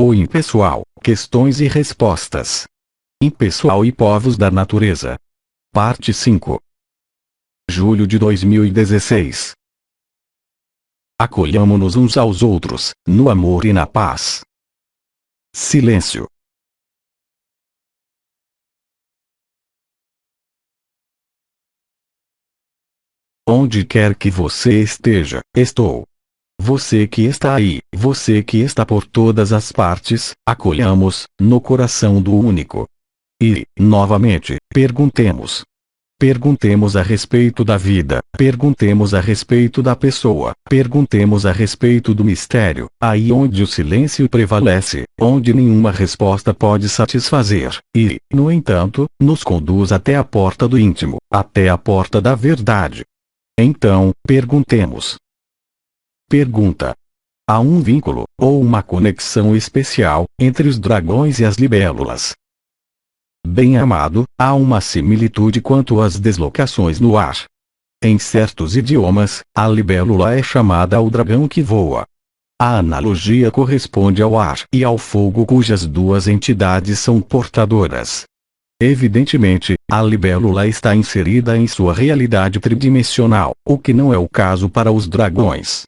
ou impessoal, questões e respostas. Impessoal e povos da natureza. Parte 5. Julho de 2016. Acolhamo-nos uns aos outros, no amor e na paz. Silêncio. Onde quer que você esteja, estou. Você que está aí, você que está por todas as partes, acolhamos, no coração do único. E, novamente, perguntemos. Perguntemos a respeito da vida, perguntemos a respeito da pessoa, perguntemos a respeito do mistério, aí onde o silêncio prevalece, onde nenhuma resposta pode satisfazer, e, no entanto, nos conduz até a porta do íntimo, até a porta da verdade. Então, perguntemos. Pergunta. Há um vínculo, ou uma conexão especial, entre os dragões e as libélulas. Bem-amado, há uma similitude quanto às deslocações no ar. Em certos idiomas, a libélula é chamada ao dragão que voa. A analogia corresponde ao ar e ao fogo cujas duas entidades são portadoras. Evidentemente, a libélula está inserida em sua realidade tridimensional, o que não é o caso para os dragões.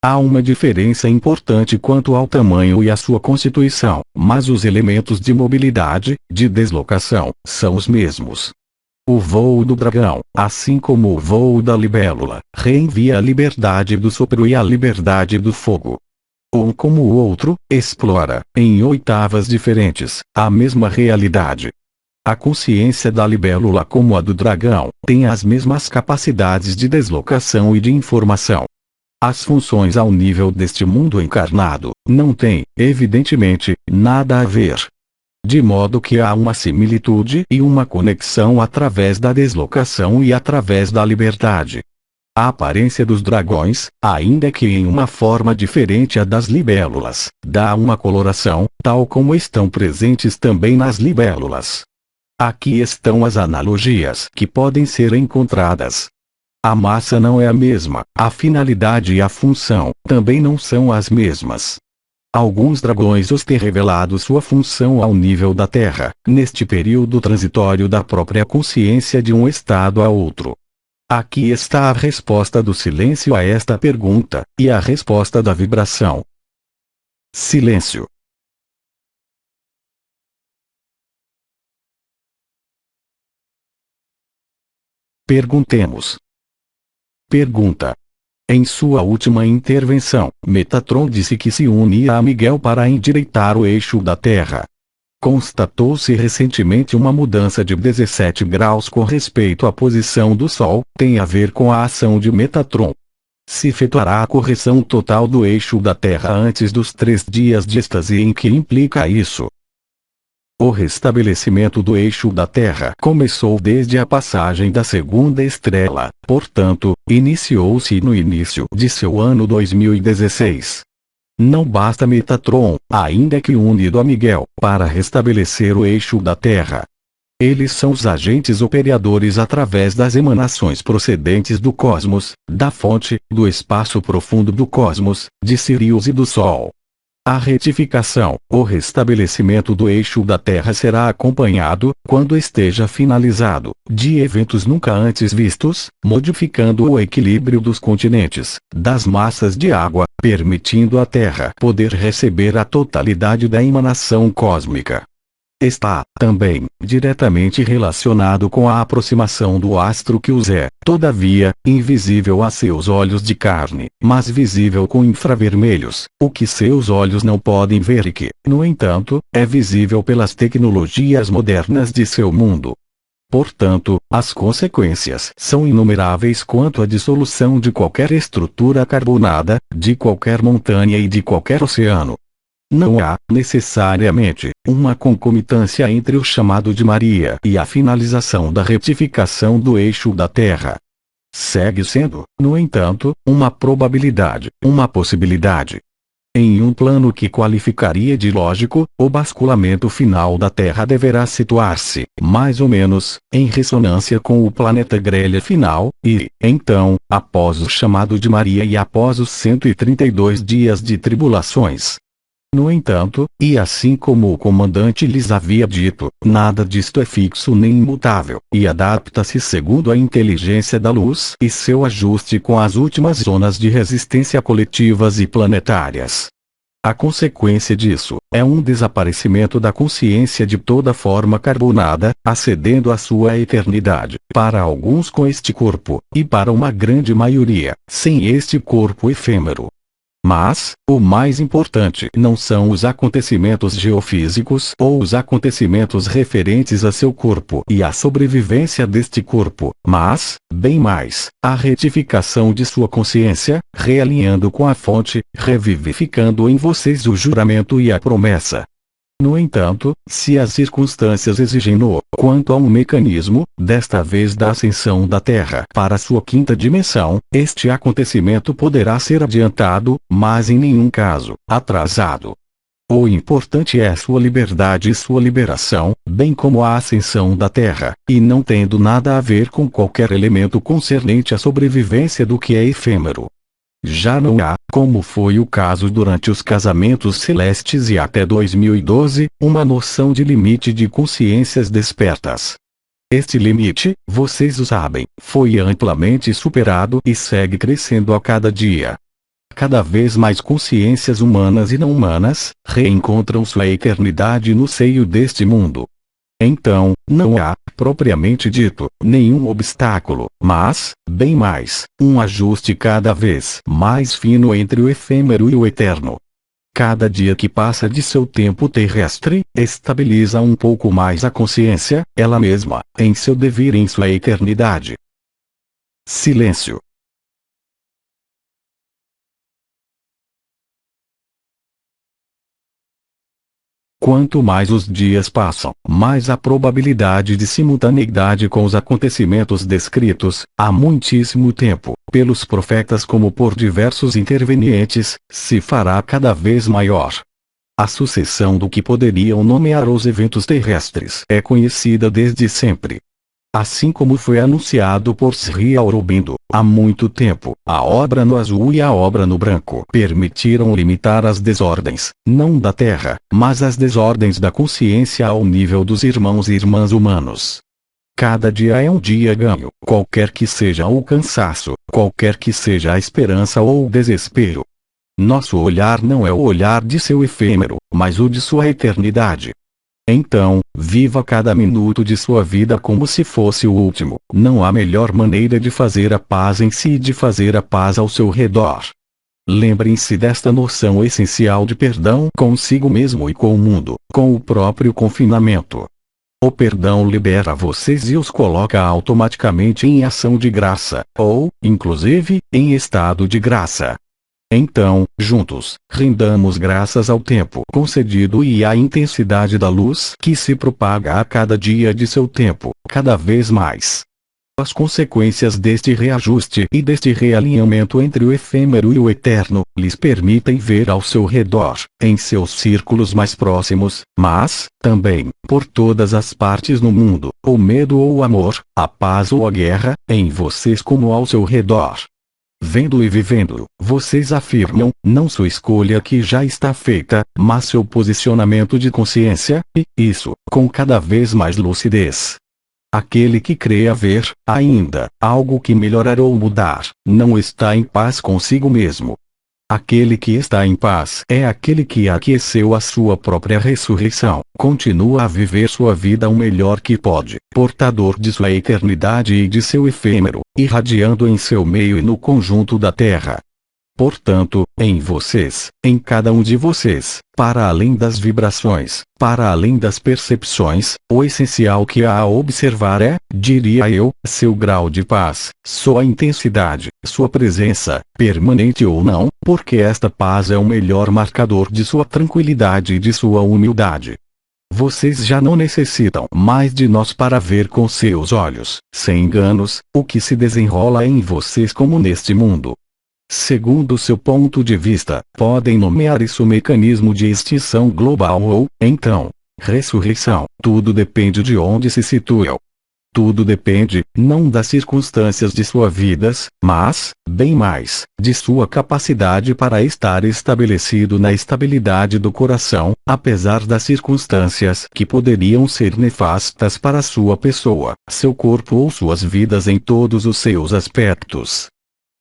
Há uma diferença importante quanto ao tamanho e à sua constituição, mas os elementos de mobilidade, de deslocação, são os mesmos. O voo do dragão, assim como o voo da libélula, reenvia a liberdade do sopro e a liberdade do fogo. Um como o outro, explora, em oitavas diferentes, a mesma realidade. A consciência da libélula como a do dragão, tem as mesmas capacidades de deslocação e de informação. As funções ao nível deste mundo encarnado, não têm, evidentemente, nada a ver. De modo que há uma similitude e uma conexão através da deslocação e através da liberdade. A aparência dos dragões, ainda que em uma forma diferente à das libélulas, dá uma coloração, tal como estão presentes também nas libélulas. Aqui estão as analogias que podem ser encontradas. A massa não é a mesma, a finalidade e a função também não são as mesmas. Alguns dragões os têm revelado sua função ao nível da Terra, neste período transitório da própria consciência de um estado a outro. Aqui está a resposta do silêncio a esta pergunta, e a resposta da vibração. Silêncio. Perguntemos. Pergunta. Em sua última intervenção, Metatron disse que se unia a Miguel para endireitar o eixo da Terra. Constatou-se recentemente uma mudança de 17 graus com respeito à posição do Sol, tem a ver com a ação de Metatron. Se efetuará a correção total do eixo da Terra antes dos 3 dias de êxtase em que implica isso. O restabelecimento do eixo da Terra começou desde a passagem da segunda estrela, portanto, iniciou-se no início de seu ano 2016. Não basta Metatron, ainda que unido a Miguel, para restabelecer o eixo da Terra. Eles são os agentes operadores através das emanações procedentes do cosmos, da fonte, do espaço profundo do cosmos, de Sirius e do Sol. A retificação, o restabelecimento do eixo da Terra será acompanhado, quando esteja finalizado, de eventos nunca antes vistos, modificando o equilíbrio dos continentes, das massas de água, permitindo à Terra poder receber a totalidade da emanação cósmica. Está, também, diretamente relacionado com a aproximação do astro que os é, todavia, invisível a seus olhos de carne, mas visível com infravermelhos, o que seus olhos não podem ver e que, no entanto, é visível pelas tecnologias modernas de seu mundo. Portanto, as consequências são inumeráveis quanto à dissolução de qualquer estrutura carbonada, de qualquer montanha e de qualquer oceano. Não há, necessariamente, uma concomitância entre o chamado de Maria e a finalização da retificação do eixo da Terra. Segue sendo, no entanto, uma probabilidade, uma possibilidade. Em um plano que qualificaria de lógico, o basculamento final da Terra deverá situar-se, mais ou menos, em ressonância com o planeta grelha final, e, então, após o chamado de Maria e após os 132 dias de tribulações. No entanto, e assim como o comandante lhes havia dito, nada disto é fixo nem imutável, e adapta-se segundo a inteligência da luz e seu ajuste com as últimas zonas de resistência coletivas e planetárias. A consequência disso é um desaparecimento da consciência de toda forma carbonada, acedendo à sua eternidade, para alguns com este corpo, e para uma grande maioria, sem este corpo efêmero. Mas, o mais importante não são os acontecimentos geofísicos ou os acontecimentos referentes a seu corpo e à sobrevivência deste corpo, mas, bem mais, a retificação de sua consciência, realinhando com a fonte, revivificando em vocês o juramento e a promessa. No entanto, se as circunstâncias exigem-no, quanto a um mecanismo, desta vez da ascensão da Terra para sua quinta dimensão, este acontecimento poderá ser adiantado, mas em nenhum caso, atrasado. O importante é sua liberdade e sua liberação, bem como a ascensão da Terra, e não tendo nada a ver com qualquer elemento concernente à sobrevivência do que é efêmero. Já não há, como foi o caso durante os casamentos celestes e até 2012, uma noção de limite de consciências despertas. Este limite, vocês o sabem, foi amplamente superado e segue crescendo a cada dia. Cada vez mais consciências humanas e não humanas reencontram sua eternidade no seio deste mundo. Então, não há, propriamente dito, nenhum obstáculo, mas, bem mais, um ajuste cada vez mais fino entre o efêmero e o eterno. Cada dia que passa de seu tempo terrestre, estabiliza um pouco mais a consciência, ela mesma, em seu devir e em sua eternidade. Silêncio. Quanto mais os dias passam, mais a probabilidade de simultaneidade com os acontecimentos descritos, há muitíssimo tempo, pelos profetas como por diversos intervenientes, se fará cada vez maior. A sucessão do que poderiam nomear os eventos terrestres é conhecida desde sempre. Assim como foi anunciado por Sri Aurobindo, há muito tempo, a obra no azul e a obra no branco permitiram limitar as desordens, não da Terra, mas as desordens da consciência ao nível dos irmãos e irmãs humanos. Cada dia é um dia ganho, qualquer que seja o cansaço, qualquer que seja a esperança ou o desespero. Nosso olhar não é o olhar de seu efêmero, mas o de sua eternidade. Então, viva cada minuto de sua vida como se fosse o último. Não há melhor maneira de fazer a paz em si e de fazer a paz ao seu redor. Lembrem-se desta noção essencial de perdão consigo mesmo e com o mundo, com o próprio confinamento. O perdão libera vocês e os coloca automaticamente em ação de graça, ou, inclusive, em estado de graça. Então, juntos, rendamos graças ao tempo concedido e à intensidade da luz que se propaga a cada dia de seu tempo, cada vez mais. As consequências deste reajuste e deste realinhamento entre o efêmero e o eterno, lhes permitem ver ao seu redor, em seus círculos mais próximos, mas, também, por todas as partes no mundo, o medo ou o amor, a paz ou a guerra, em vocês como ao seu redor. Vendo e vivendo, vocês afirmam, não sua escolha que já está feita, mas seu posicionamento de consciência, e, isso, com cada vez mais lucidez. Aquele que crê haver, ainda, algo que melhorar ou mudar, não está em paz consigo mesmo. Aquele que está em paz é aquele que aqueceu a sua própria ressurreição, continua a viver sua vida o melhor que pode, portador de sua eternidade e de seu efêmero, irradiando em seu meio e no conjunto da terra. Portanto, em vocês, em cada um de vocês, para além das vibrações, para além das percepções, o essencial que há a observar é, diria eu, seu grau de paz, sua intensidade, sua presença, permanente ou não, porque esta paz é o melhor marcador de sua tranquilidade e de sua humildade. Vocês já não necessitam mais de nós para ver com seus olhos, sem enganos, o que se desenrola em vocês como neste mundo. Segundo seu ponto de vista, podem nomear isso mecanismo de extinção global ou, então, ressurreição. Tudo depende de onde se situam. Tudo depende, não das circunstâncias de suas vidas, mas, bem mais, de sua capacidade para estar estabelecido na estabilidade do coração, apesar das circunstâncias que poderiam ser nefastas para sua pessoa, seu corpo ou suas vidas em todos os seus aspectos.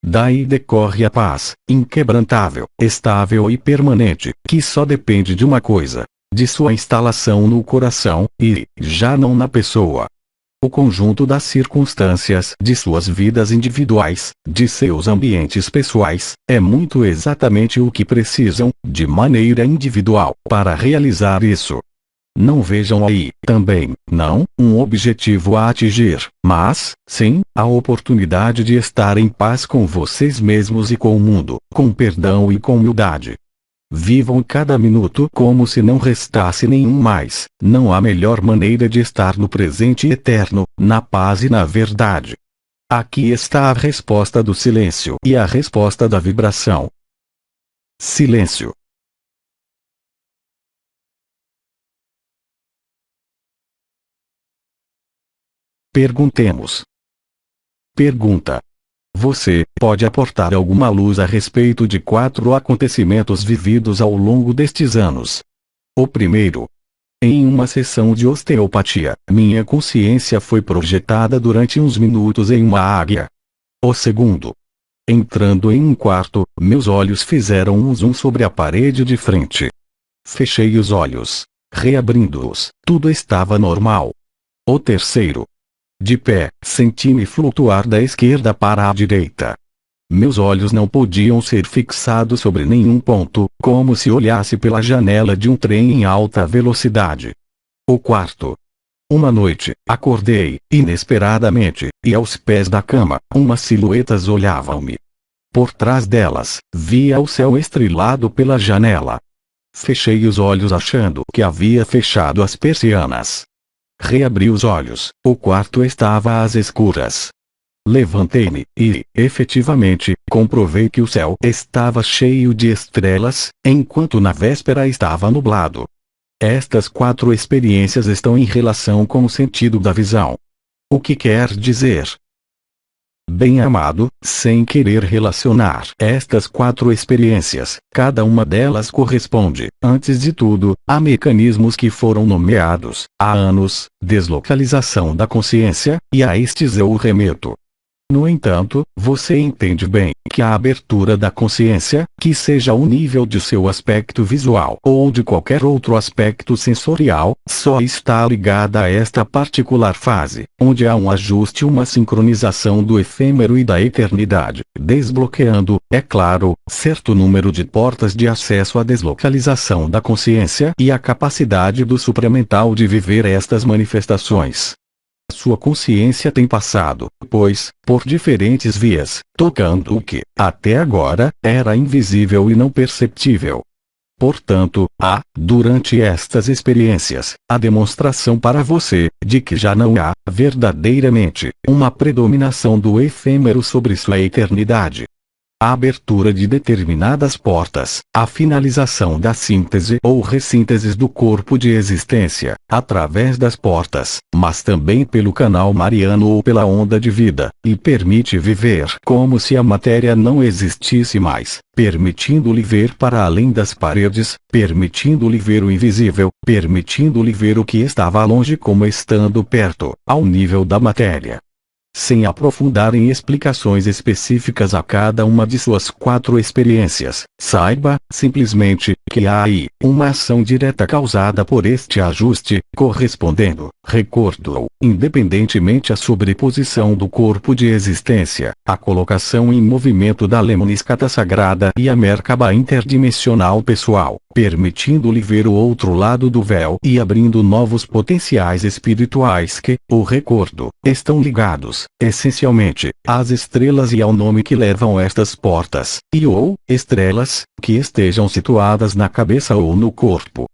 Daí decorre a paz, inquebrantável, estável e permanente, que só depende de uma coisa: de sua instalação no coração, e, já não na pessoa. O conjunto das circunstâncias de suas vidas individuais, de seus ambientes pessoais, é muito exatamente o que precisam, de maneira individual, para realizar isso. Não vejam aí, também, não, um objetivo a atingir, mas, sim, a oportunidade de estar em paz com vocês mesmos e com o mundo, com perdão e com humildade. Vivam cada minuto como se não restasse nenhum mais. Não há melhor maneira de estar no presente eterno, na paz e na verdade. Aqui está a resposta do silêncio e a resposta da vibração. Silêncio. Perguntemos. Pergunta. Você pode aportar alguma luz a respeito de 4 acontecimentos vividos ao longo destes anos. O primeiro. Em uma sessão de osteopatia, minha consciência foi projetada durante uns minutos em uma águia. O segundo. Entrando em um quarto, meus olhos fizeram um zoom sobre a parede de frente. Fechei os olhos. Reabrindo-os, tudo estava normal. O terceiro. De pé, senti-me flutuar da esquerda para a direita. Meus olhos não podiam ser fixados sobre nenhum ponto, como se olhasse pela janela de um trem em alta velocidade. O quarto. Uma noite, acordei, inesperadamente, e aos pés da cama, umas silhuetas olhavam-me. Por trás delas, via o céu estrelado pela janela. Fechei os olhos achando que havia fechado as persianas. Reabri os olhos, o quarto estava às escuras. Levantei-me, e, efetivamente, comprovei que o céu estava cheio de estrelas, enquanto na véspera estava nublado. Estas 4 experiências estão em relação com o sentido da visão. O que quer dizer? Bem-amado, sem querer relacionar estas 4 experiências, cada uma delas corresponde, antes de tudo, a mecanismos que foram nomeados, há anos, deslocalização da consciência, e a estes eu o remeto. No entanto, você entende bem que a abertura da consciência, que seja o nível de seu aspecto visual ou de qualquer outro aspecto sensorial, só está ligada a esta particular fase, onde há um ajuste e uma sincronização do efêmero e da eternidade, desbloqueando, é claro, certo número de portas de acesso à deslocalização da consciência e à capacidade do supramental de viver estas manifestações. Sua consciência tem passado, pois, por diferentes vias, tocando o que, até agora, era invisível e não perceptível. Portanto, há, durante estas experiências, a demonstração para você, de que já não há, verdadeiramente, uma predominação do efêmero sobre sua eternidade. A abertura de determinadas portas, a finalização da síntese ou ressíntese do corpo de existência, através das portas, mas também pelo canal mariano ou pela onda de vida, e permite viver como se a matéria não existisse mais, permitindo-lhe ver para além das paredes, permitindo-lhe ver o invisível, permitindo-lhe ver o que estava longe como estando perto, ao nível da matéria. Sem aprofundar em explicações específicas a cada uma de suas 4 experiências, saiba, simplesmente, que há aí uma ação direta causada por este ajuste, correspondendo, recordo-o, independentemente a sobreposição do corpo de existência, a colocação em movimento da lemniscata sagrada e a Merkaba interdimensional pessoal, permitindo-lhe ver o outro lado do véu e abrindo novos potenciais espirituais que, o recordo, estão ligados, essencialmente, às estrelas e ao nome que levam estas portas, e ou, estrelas, que estejam situadas na cabeça ou no corpo.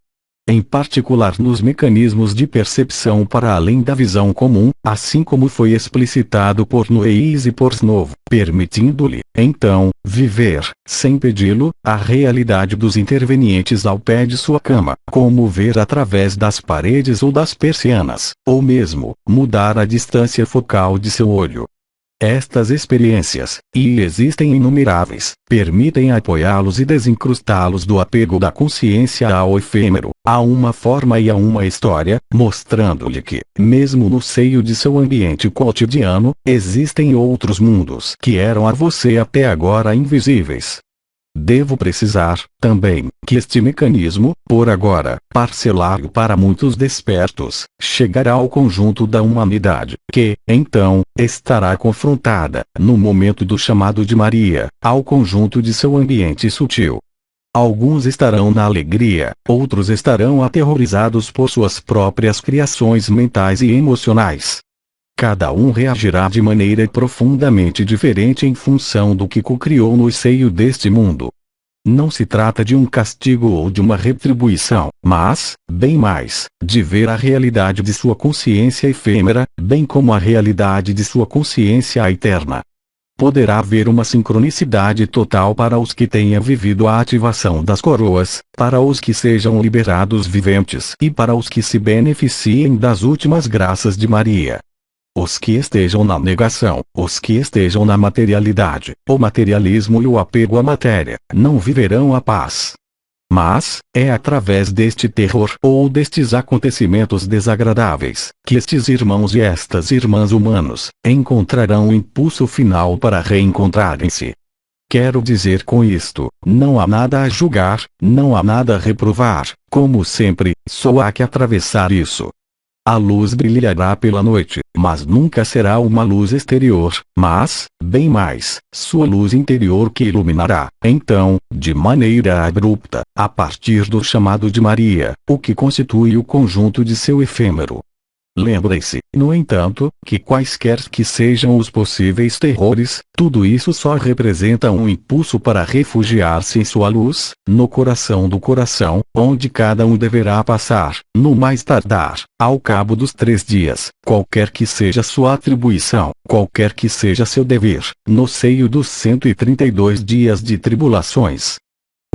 em particular nos mecanismos de percepção para além da visão comum, assim como foi explicitado por Noyes e por Snow, permitindo-lhe, então, viver, sem pedi-lo, a realidade dos intervenientes ao pé de sua cama, como ver através das paredes ou das persianas, ou mesmo, mudar a distância focal de seu olho. Estas experiências, e existem inumeráveis, permitem apoiá-los e desincrustá-los do apego da consciência ao efêmero, a uma forma e a uma história, mostrando-lhe que, mesmo no seio de seu ambiente cotidiano, existem outros mundos que eram a você até agora invisíveis. Devo precisar, também, que este mecanismo, por agora, parcelário para muitos despertos, chegará ao conjunto da humanidade, que, então, estará confrontada, no momento do chamado de Maria, ao conjunto de seu ambiente sutil. Alguns estarão na alegria, outros estarão aterrorizados por suas próprias criações mentais e emocionais. Cada um reagirá de maneira profundamente diferente em função do que co-criou no seio deste mundo. Não se trata de um castigo ou de uma retribuição, mas, bem mais, de ver a realidade de sua consciência efêmera, bem como a realidade de sua consciência eterna. Poderá haver uma sincronicidade total para os que tenham vivido a ativação das coroas, para os que sejam liberados viventes e para os que se beneficiem das últimas graças de Maria. Os que estejam na negação, os que estejam na materialidade, o materialismo e o apego à matéria, não viverão a paz. Mas, é através deste terror ou destes acontecimentos desagradáveis, que estes irmãos e estas irmãs humanos, encontrarão o impulso final para reencontrarem-se. Quero dizer com isto, não há nada a julgar, não há nada a reprovar, como sempre, só há que atravessar isso. A luz brilhará pela noite, mas nunca será uma luz exterior, mas, bem mais, sua luz interior que iluminará, então, de maneira abrupta, a partir do chamado de Maria, o que constitui o conjunto de seu efêmero. Lembre-se, no entanto, que quaisquer que sejam os possíveis terrores, tudo isso só representa um impulso para refugiar-se em sua luz, no coração do coração, onde cada um deverá passar, no mais tardar, ao cabo dos 3 dias, qualquer que seja sua atribuição, qualquer que seja seu dever, no seio dos 132 dias de tribulações.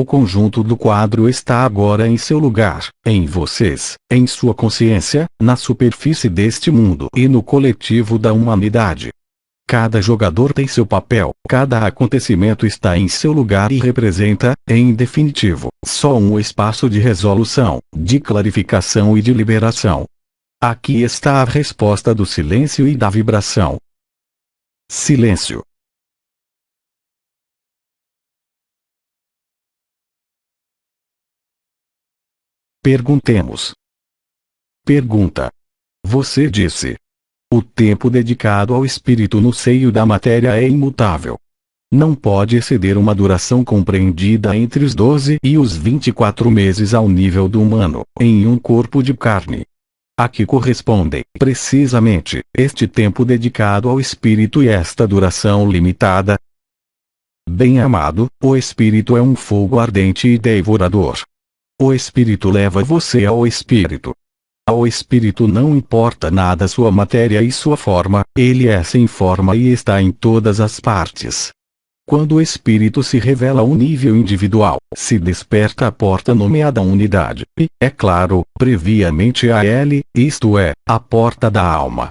O conjunto do quadro está agora em seu lugar, em vocês, em sua consciência, na superfície deste mundo e no coletivo da humanidade. Cada jogador tem seu papel, cada acontecimento está em seu lugar e representa, em definitivo, só um espaço de resolução, de clarificação e de liberação. Aqui está a resposta do silêncio e da vibração. Silêncio. Perguntemos. Pergunta. Você disse. O tempo dedicado ao espírito no seio da matéria é imutável. Não pode exceder uma duração compreendida entre os 12 e os 24 meses ao nível do humano, em um corpo de carne. A que correspondem, precisamente, este tempo dedicado ao espírito e esta duração limitada? Bem-amado, o espírito é um fogo ardente e devorador. O espírito leva você ao espírito. Ao espírito não importa nada sua matéria e sua forma, ele é sem forma e está em todas as partes. Quando o espírito se revela ao nível individual, se desperta a porta nomeada unidade, e, é claro, previamente a ele, isto é, a porta da alma.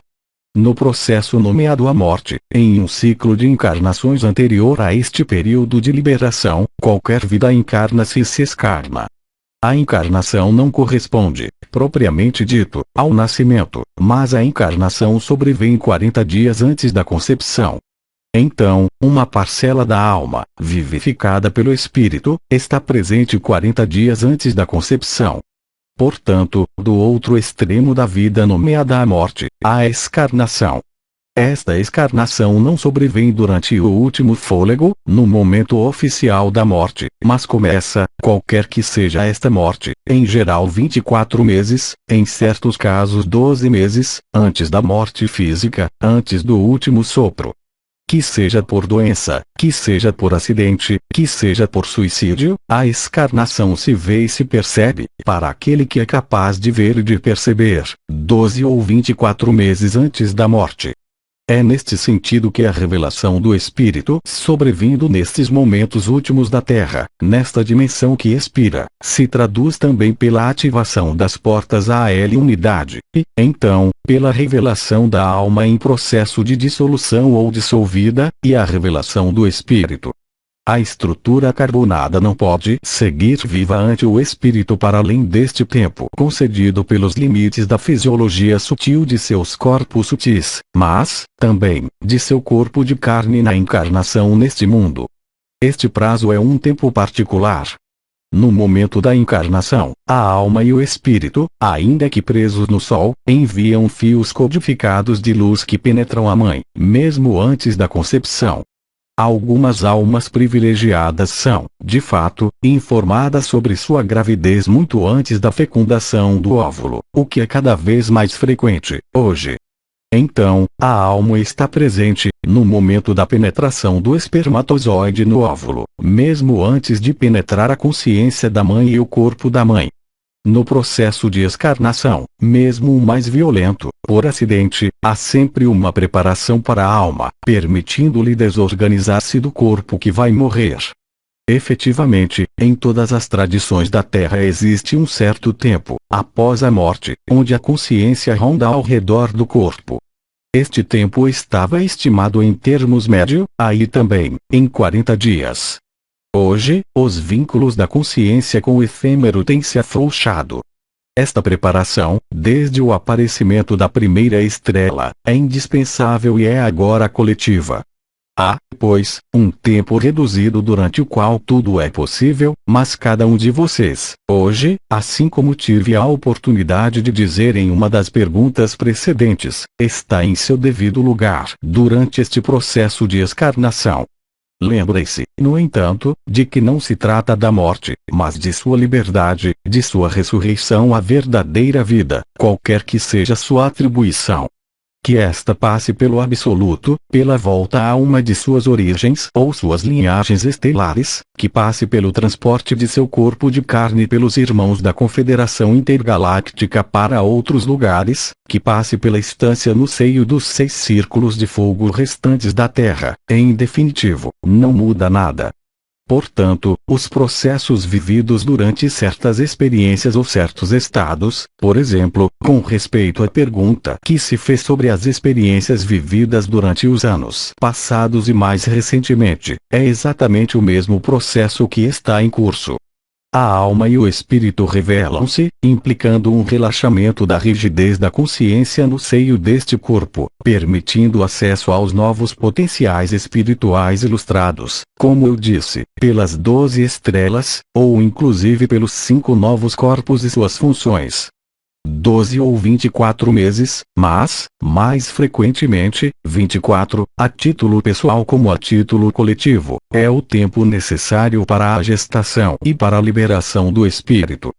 No processo nomeado a morte, em um ciclo de encarnações anterior a este período de liberação, qualquer vida encarna-se e se escarna. A encarnação não corresponde, propriamente dito, ao nascimento, mas a encarnação sobrevém 40 dias antes da concepção. Então, uma parcela da alma, vivificada pelo espírito, está presente 40 dias antes da concepção. Portanto, do outro extremo da vida nomeada a morte, há a escarnação. Esta escarnação não sobrevém durante o último fôlego, no momento oficial da morte, mas começa, qualquer que seja esta morte, em geral 24 meses, em certos casos 12 meses, antes da morte física, antes do último sopro. Que seja por doença, que seja por acidente, que seja por suicídio, a excarnação se vê e se percebe, para aquele que é capaz de ver e de perceber, 12 ou 24 meses antes da morte. É neste sentido que a revelação do Espírito, sobrevindo nestes momentos últimos da Terra, nesta dimensão que expira, se traduz também pela ativação das portas à unidade, e, então, pela revelação da alma em processo de dissolução ou dissolvida, e a revelação do Espírito. A estrutura carbonada não pode seguir viva ante o espírito para além deste tempo concedido pelos limites da fisiologia sutil de seus corpos sutis, mas, também, de seu corpo de carne na encarnação neste mundo. Este prazo é um tempo particular. No momento da encarnação, a alma e o espírito, ainda que presos no sol, enviam fios codificados de luz que penetram a mãe, mesmo antes da concepção. Algumas almas privilegiadas são, de fato, informadas sobre sua gravidez muito antes da fecundação do óvulo, o que é cada vez mais frequente, hoje. Então, a alma está presente, no momento da penetração do espermatozoide no óvulo, mesmo antes de penetrar a consciência da mãe e o corpo da mãe. No processo de excarnação, mesmo o mais violento, por acidente, há sempre uma preparação para a alma, permitindo-lhe desorganizar-se do corpo que vai morrer. Efetivamente, em todas as tradições da Terra existe um certo tempo, após a morte, onde a consciência ronda ao redor do corpo. Este tempo estava estimado em termos médio, aí também, em 40 dias. Hoje, os vínculos da consciência com o efêmero têm se afrouxado. Esta preparação, desde o aparecimento da primeira estrela, é indispensável e é agora coletiva. Há, pois, um tempo reduzido durante o qual tudo é possível, mas cada um de vocês, hoje, assim como tive a oportunidade de dizer em uma das perguntas precedentes, está em seu devido lugar durante este processo de excarnação. Lembre-se, no entanto, de que não se trata da morte, mas de sua liberdade, de sua ressurreição à verdadeira vida, qualquer que seja sua atribuição. Que esta passe pelo absoluto, pela volta a uma de suas origens ou suas linhagens estelares, que passe pelo transporte de seu corpo de carne pelos irmãos da Confederação Intergaláctica para outros lugares, que passe pela estância no seio dos 6 círculos de fogo restantes da Terra, em definitivo, não muda nada. Portanto, os processos vividos durante certas experiências ou certos estados, por exemplo, com respeito à pergunta que se fez sobre as experiências vividas durante os anos passados e mais recentemente, é exatamente o mesmo processo que está em curso. A alma e o espírito revelam-se, implicando um relaxamento da rigidez da consciência no seio deste corpo, permitindo acesso aos novos potenciais espirituais ilustrados, como eu disse, pelas 12 estrelas, ou inclusive pelos 5 novos corpos e suas funções. 12 ou 24 meses, mas, mais frequentemente, 24, a título pessoal como a título coletivo, é o tempo necessário para a gestação e para a liberação do espírito.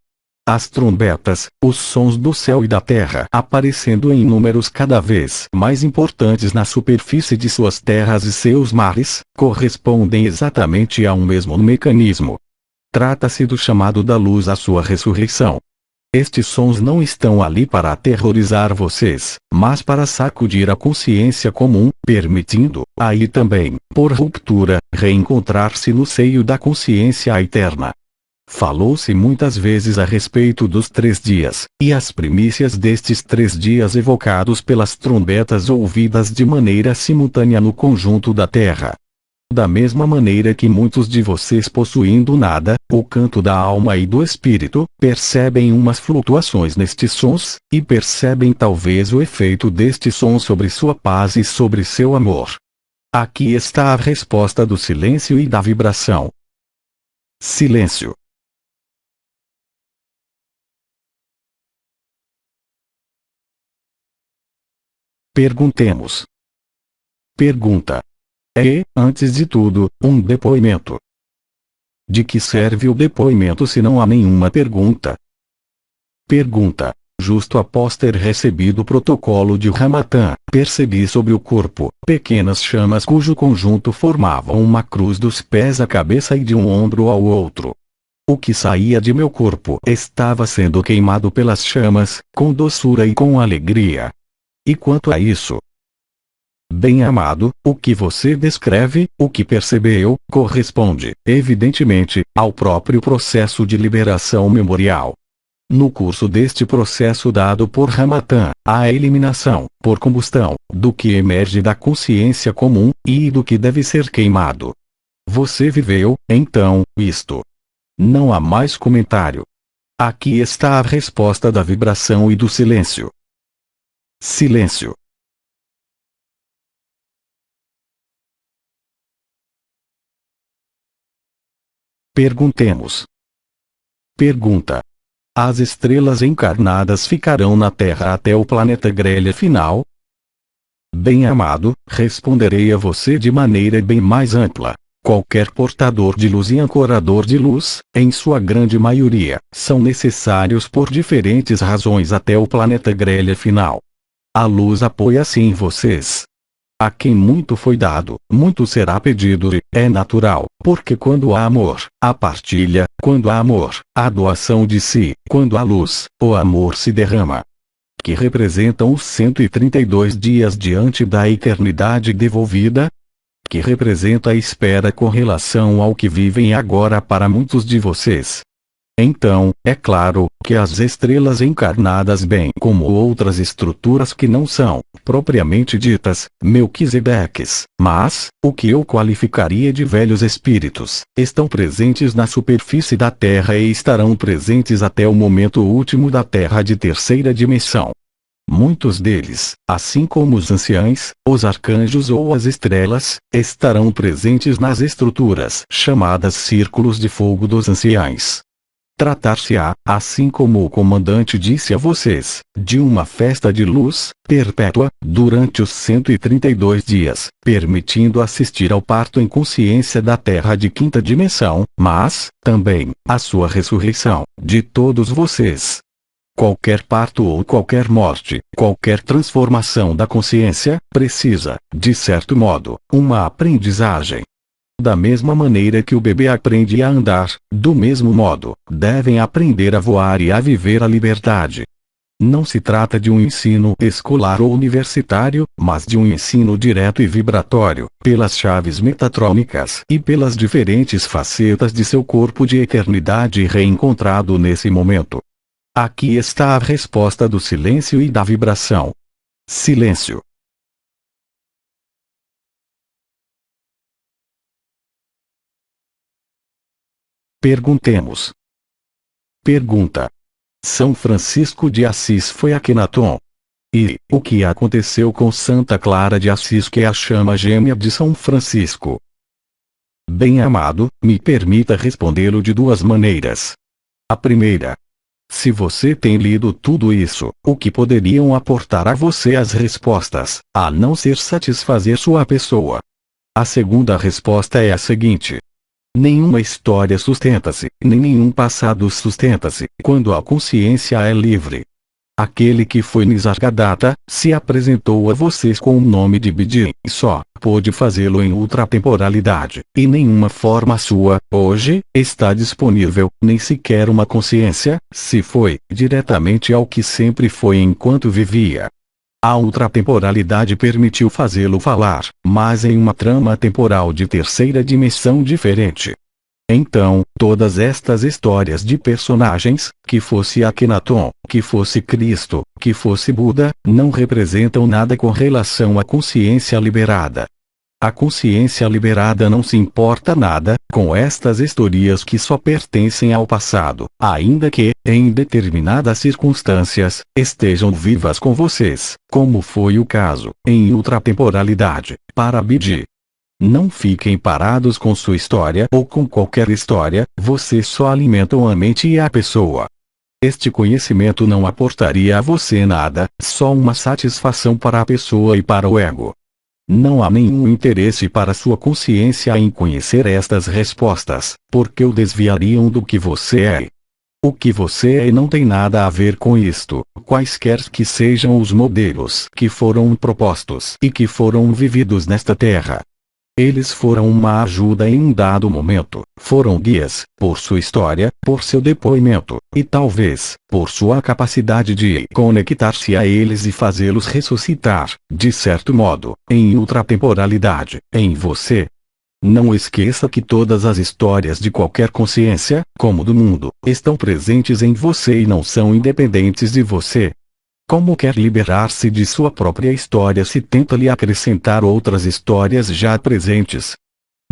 As trombetas, os sons do céu e da terra aparecendo em números cada vez mais importantes na superfície de suas terras e seus mares, correspondem exatamente a um mesmo mecanismo. Trata-se do chamado da luz à sua ressurreição. Estes sons não estão ali para aterrorizar vocês, mas para sacudir a consciência comum, permitindo, aí também, por ruptura, reencontrar-se no seio da consciência eterna. Falou-se muitas vezes a respeito dos 3 dias, e as primícias destes 3 dias evocados pelas trombetas ouvidas de maneira simultânea no conjunto da Terra. Da mesma maneira que muitos de vocês possuindo nada, o canto da alma e do espírito, percebem umas flutuações nestes sons, e percebem talvez o efeito destes sons sobre sua paz e sobre seu amor. Aqui está a resposta do silêncio e da vibração. Silêncio. Perguntemos. Pergunta. É, antes de tudo, um depoimento. De que serve o depoimento se não há nenhuma pergunta? Pergunta. Justo após ter recebido o protocolo de Ramatã, percebi sobre o corpo pequenas chamas cujo conjunto formavam uma cruz dos pés à cabeça e de um ombro ao outro. O que saía de meu corpo estava sendo queimado pelas chamas, com doçura e com alegria. E quanto a isso, bem-amado, o que você descreve, o que percebeu, corresponde, evidentemente, ao próprio processo de liberação memorial. No curso deste processo dado por Ramatã, há a eliminação, por combustão, do que emerge da consciência comum, e do que deve ser queimado. Você viveu, então, isto. Não há mais comentário. Aqui está a resposta da vibração e do silêncio. Silêncio. Perguntemos. Pergunta. As estrelas encarnadas ficarão na Terra até o planeta grelha final? Bem-amado, responderei a você de maneira bem mais ampla. Qualquer portador de luz e ancorador de luz, em sua grande maioria, são necessários por diferentes razões até o planeta grelha final. A luz apoia sim vocês. A quem muito foi dado, muito será pedido e, é natural, porque quando há amor, há partilha, quando há amor, há doação de si, quando há luz, o amor se derrama. Que representam os 132 dias diante da eternidade devolvida? Que representa a espera com relação ao que vivem agora para muitos de vocês. Então, é claro, que as estrelas encarnadas bem como outras estruturas que não são, propriamente ditas, Melquisedeques, mas, o que eu qualificaria de velhos espíritos, estão presentes na superfície da Terra e estarão presentes até o momento último da Terra de terceira dimensão. Muitos deles, assim como os anciães, os arcanjos ou as estrelas, estarão presentes nas estruturas chamadas círculos de fogo dos anciães. Tratar-se-á, assim como o comandante disse a vocês, de uma festa de luz, perpétua, durante os 132 dias, permitindo assistir ao parto em consciência da Terra de quinta dimensão, mas, também, a sua ressurreição, de todos vocês. Qualquer parto ou qualquer morte, qualquer transformação da consciência, precisa, de certo modo, uma aprendizagem. Da mesma maneira que o bebê aprende a andar, do mesmo modo, devem aprender a voar e a viver a liberdade. Não se trata de um ensino escolar ou universitário, mas de um ensino direto e vibratório, pelas chaves metatrônicas e pelas diferentes facetas de seu corpo de eternidade reencontrado nesse momento. Aqui está a resposta do silêncio e da vibração. Silêncio. Perguntemos. Pergunta. São Francisco de Assis foi Akhenaton. E, o que aconteceu com Santa Clara de Assis, que é a chama gêmea de São Francisco? Bem-amado, me permita respondê-lo de duas maneiras. A primeira. Se você tem lido tudo isso, o que poderiam aportar a você as respostas, a não ser satisfazer sua pessoa? A segunda resposta é a seguinte. Nenhuma história sustenta-se, nem nenhum passado sustenta-se, quando a consciência é livre. Aquele que foi Nisargadatta, se apresentou a vocês com o nome de Bidi, só pôde fazê-lo em ultratemporalidade, e nenhuma forma sua, hoje, está disponível, nem sequer uma consciência, se foi, diretamente ao que sempre foi enquanto vivia. A ultratemporalidade permitiu fazê-lo falar, mas em uma trama temporal de terceira dimensão diferente. Então, todas estas histórias de personagens, que fosse Akhenaton, que fosse Cristo, que fosse Buda, não representam nada com relação à consciência liberada. A consciência liberada não se importa nada com estas histórias que só pertencem ao passado, ainda que, em determinadas circunstâncias, estejam vivas com vocês, como foi o caso, em ultratemporalidade, para Bidi. Não fiquem parados com sua história ou com qualquer história, vocês só alimentam a mente e a pessoa. Este conhecimento não aportaria a você nada, só uma satisfação para a pessoa e para o ego. Não há nenhum interesse para sua consciência em conhecer estas respostas, porque o desviariam do que você é. O que você é não tem nada a ver com isto, quaisquer que sejam os modelos que foram propostos e que foram vividos nesta terra. Eles foram uma ajuda em um dado momento, foram guias, por sua história, por seu depoimento, e talvez, por sua capacidade de conectar-se a eles e fazê-los ressuscitar, de certo modo, em ultratemporalidade, em você. Não esqueça que todas as histórias de qualquer consciência, como do mundo, estão presentes em você e não são independentes de você. Como quer liberar-se de sua própria história se tenta lhe acrescentar outras histórias já presentes?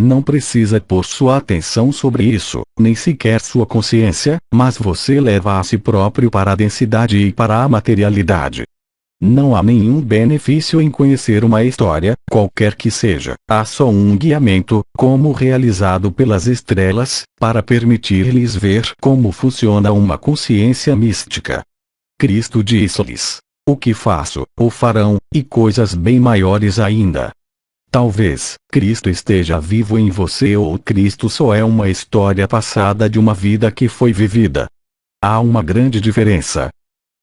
Não precisa pôr sua atenção sobre isso, nem sequer sua consciência, mas você leva a si próprio para a densidade e para a materialidade. Não há nenhum benefício em conhecer uma história, qualquer que seja. Há só um guiamento, como realizado pelas estrelas, para permitir-lhes ver como funciona uma consciência mística. Cristo disse-lhes: o que faço, o farão, e coisas bem maiores ainda. Talvez Cristo esteja vivo em você ou Cristo só é uma história passada de uma vida que foi vivida. Há uma grande diferença.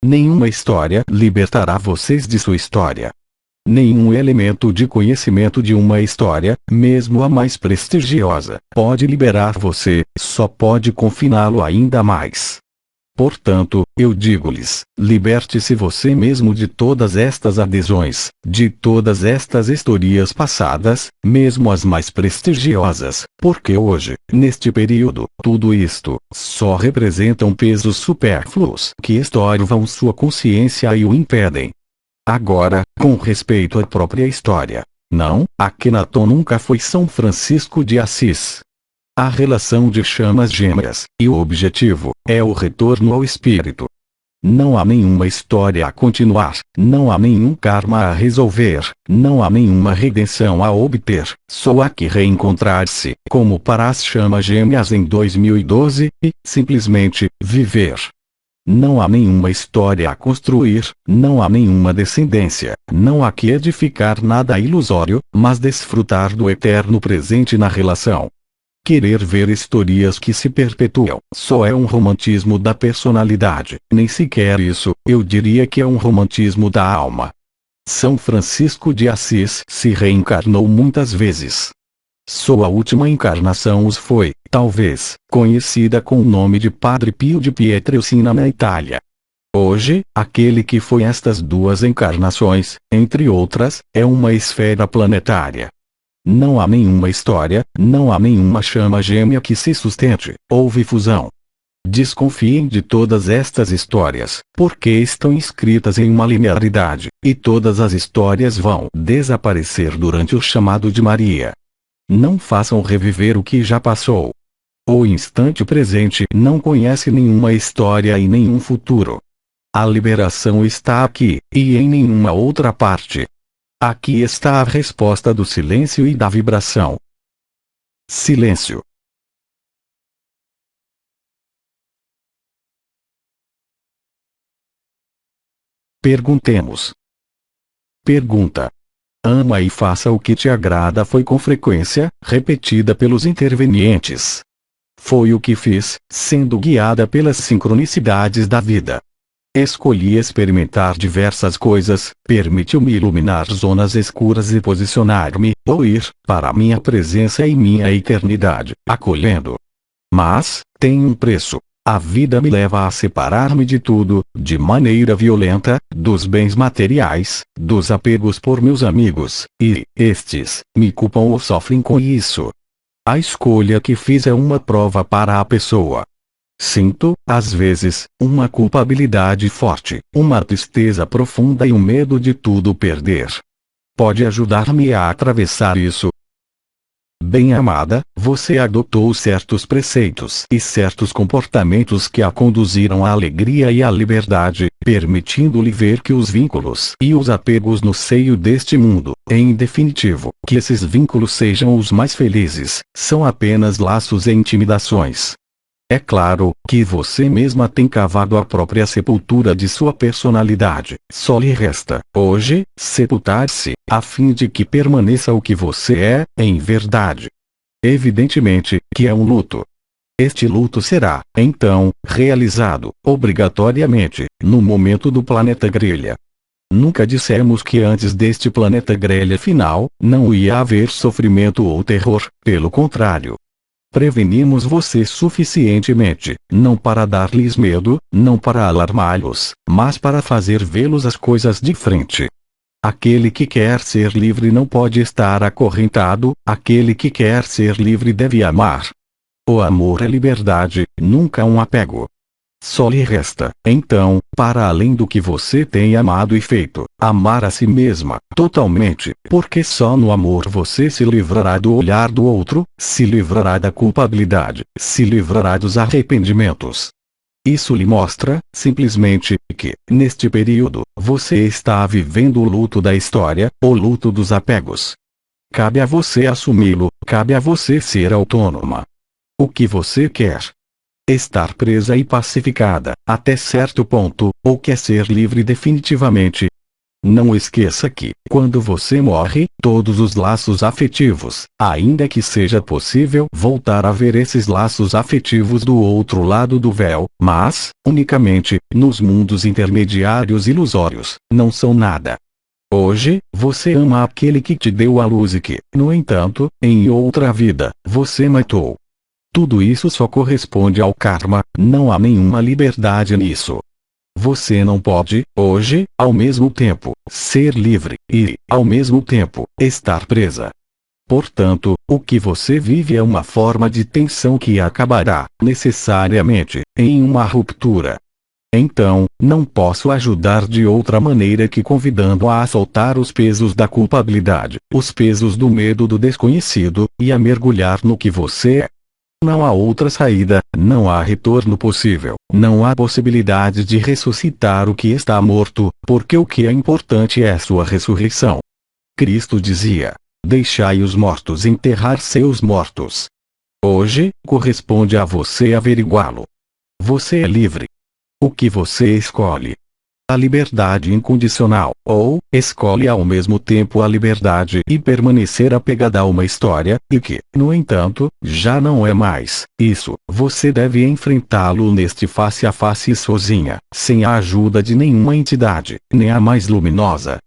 Nenhuma história libertará vocês de sua história. Nenhum elemento de conhecimento de uma história, mesmo a mais prestigiosa, pode liberar você, só pode confiná-lo ainda mais. Portanto, eu digo-lhes, liberte-se você mesmo de todas estas adesões, de todas estas historias passadas, mesmo as mais prestigiosas, porque hoje, neste período, tudo isto, só representam pesos supérfluos que estorvam sua consciência e o impedem. Agora, com respeito à própria história. Não, Akhenaton nunca foi São Francisco de Assis. A relação de chamas gêmeas, e o objetivo, é o retorno ao espírito. Não há nenhuma história a continuar, não há nenhum karma a resolver, não há nenhuma redenção a obter, só há que reencontrar-se, como para as chamas gêmeas em 2012, e, simplesmente, viver. Não há nenhuma história a construir, não há nenhuma descendência, não há que edificar nada ilusório, mas desfrutar do eterno presente na relação. Querer ver historias que se perpetuam só é um romantismo da personalidade, nem sequer isso, eu diria que é um romantismo da alma. São Francisco de Assis se reencarnou muitas vezes. Sua última encarnação os foi, talvez, conhecida com o nome de Padre Pio de Pietrelcina na Itália. Hoje, aquele que foi estas duas encarnações, entre outras, é uma esfera planetária. Não há nenhuma história, não há nenhuma chama gêmea que se sustente, houve fusão. Desconfiem de todas estas histórias, porque estão escritas em uma linearidade, e todas as histórias vão desaparecer durante o chamado de Maria. Não façam reviver o que já passou. O instante presente não conhece nenhuma história e nenhum futuro. A liberação está aqui, e em nenhuma outra parte. Aqui está a resposta do silêncio e da vibração. Silêncio. Perguntemos. Pergunta. Ama e faça o que te agrada foi com frequência repetida pelos intervenientes. Foi o que fiz, sendo guiada pelas sincronicidades da vida. Escolhi experimentar diversas coisas, permitiu-me iluminar zonas escuras e posicionar-me, ou ir, para a minha presença e minha eternidade, acolhendo. Mas, tem um preço. A vida me leva a separar-me de tudo, de maneira violenta, dos bens materiais, dos apegos por meus amigos, e, estes, me culpam ou sofrem com isso. A escolha que fiz é uma prova para a pessoa. Sinto, às vezes, uma culpabilidade forte, uma tristeza profunda e um medo de tudo perder. Pode ajudar-me a atravessar isso? Bem-amada, você adotou certos preceitos e certos comportamentos que a conduziram à alegria e à liberdade, permitindo-lhe ver que os vínculos e os apegos no seio deste mundo, em definitivo, que esses vínculos sejam os mais felizes, são apenas laços e intimidações. É claro que você mesma tem cavado a própria sepultura de sua personalidade. Só lhe resta, hoje, sepultar-se, a fim de que permaneça o que você é, em verdade. Evidentemente, que é um luto. Este luto será, então, realizado, obrigatoriamente, no momento do planeta grelha. Nunca dissemos que antes deste planeta grelha final, não ia haver sofrimento ou terror, pelo contrário. Prevenimos você suficientemente, não para dar-lhes medo, não para alarmá-los, mas para fazer vê-los as coisas de frente. Aquele que quer ser livre não pode estar acorrentado, aquele que quer ser livre deve amar. O amor é liberdade, nunca um apego. Só lhe resta, então, para além do que você tem amado e feito, amar a si mesma, totalmente, porque só no amor você se livrará do olhar do outro, se livrará da culpabilidade, se livrará dos arrependimentos. Isso lhe mostra, simplesmente, que, neste período, você está vivendo o luto da história, o luto dos apegos. Cabe a você assumi-lo, cabe a você ser autônoma. O que você quer? Estar presa e pacificada, até certo ponto, ou quer ser livre definitivamente? Não esqueça que, quando você morre, todos os laços afetivos, ainda que seja possível voltar a ver esses laços afetivos do outro lado do véu, mas, unicamente, nos mundos intermediários ilusórios, não são nada. Hoje, você ama aquele que te deu a luz e que, no entanto, em outra vida, você matou. Tudo isso só corresponde ao karma, não há nenhuma liberdade nisso. Você não pode, hoje, ao mesmo tempo, ser livre e, ao mesmo tempo, estar presa. Portanto, o que você vive é uma forma de tensão que acabará, necessariamente, em uma ruptura. Então, não posso ajudar de outra maneira que convidando-a a soltar os pesos da culpabilidade, os pesos do medo do desconhecido, e a mergulhar no que você é. Não há outra saída, não há retorno possível, não há possibilidade de ressuscitar o que está morto, porque o que é importante é sua ressurreição. Cristo dizia: deixai os mortos enterrar seus mortos. Hoje, corresponde a você averiguá-lo. Você é livre. O que você escolhe? A liberdade incondicional, ou, escolhe ao mesmo tempo a liberdade e permanecer apegada a uma história, e que, no entanto, já não é mais. Isso, você deve enfrentá-lo neste face a face sozinha, sem a ajuda de nenhuma entidade, nem a mais luminosa.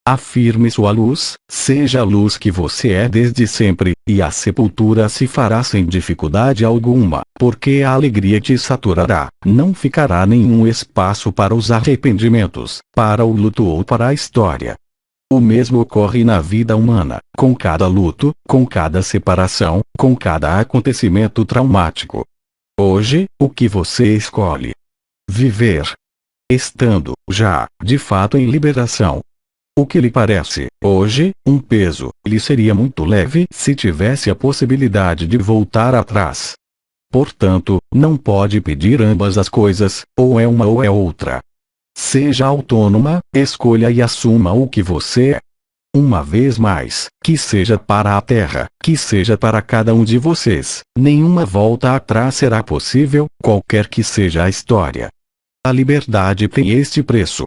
Afirme sua luz, seja a luz que você é desde sempre, e a sepultura se fará sem dificuldade alguma, porque a alegria te saturará, não ficará nenhum espaço para os arrependimentos, para o luto ou para a história. O mesmo ocorre na vida humana, com cada luto, com cada separação, com cada acontecimento traumático. Hoje, o que você escolhe? Viver. Estando, já, de fato em liberação. O que lhe parece, hoje, um peso, lhe seria muito leve se tivesse a possibilidade de voltar atrás. Portanto, não pode pedir ambas as coisas, ou é uma ou é outra. Seja autônoma, escolha e assuma o que você é. Uma vez mais, que seja para a Terra, que seja para cada um de vocês, nenhuma volta atrás será possível, qualquer que seja a história. A liberdade tem este preço.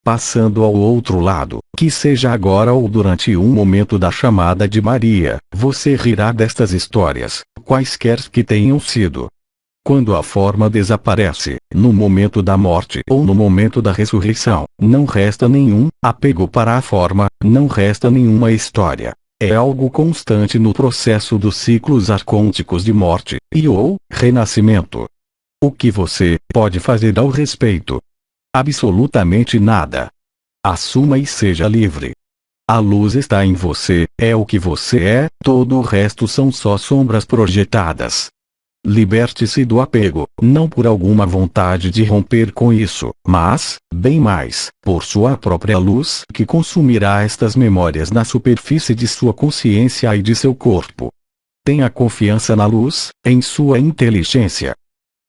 Passando ao outro lado, que seja agora ou durante um momento da chamada de Maria, você rirá destas histórias, quaisquer que tenham sido. Quando a forma desaparece, no momento da morte ou no momento da ressurreição, não resta nenhum apego para a forma, não resta nenhuma história. É algo constante no processo dos ciclos arcônticos de morte e/ou renascimento. O que você pode fazer ao respeito? Absolutamente nada. Assuma e seja livre. A luz está em você, é o que você é, todo o resto são só sombras projetadas. Liberte-se do apego, não por alguma vontade de romper com isso, mas, bem mais, por sua própria luz que consumirá estas memórias na superfície de sua consciência e de seu corpo. Tenha confiança na luz, em sua inteligência.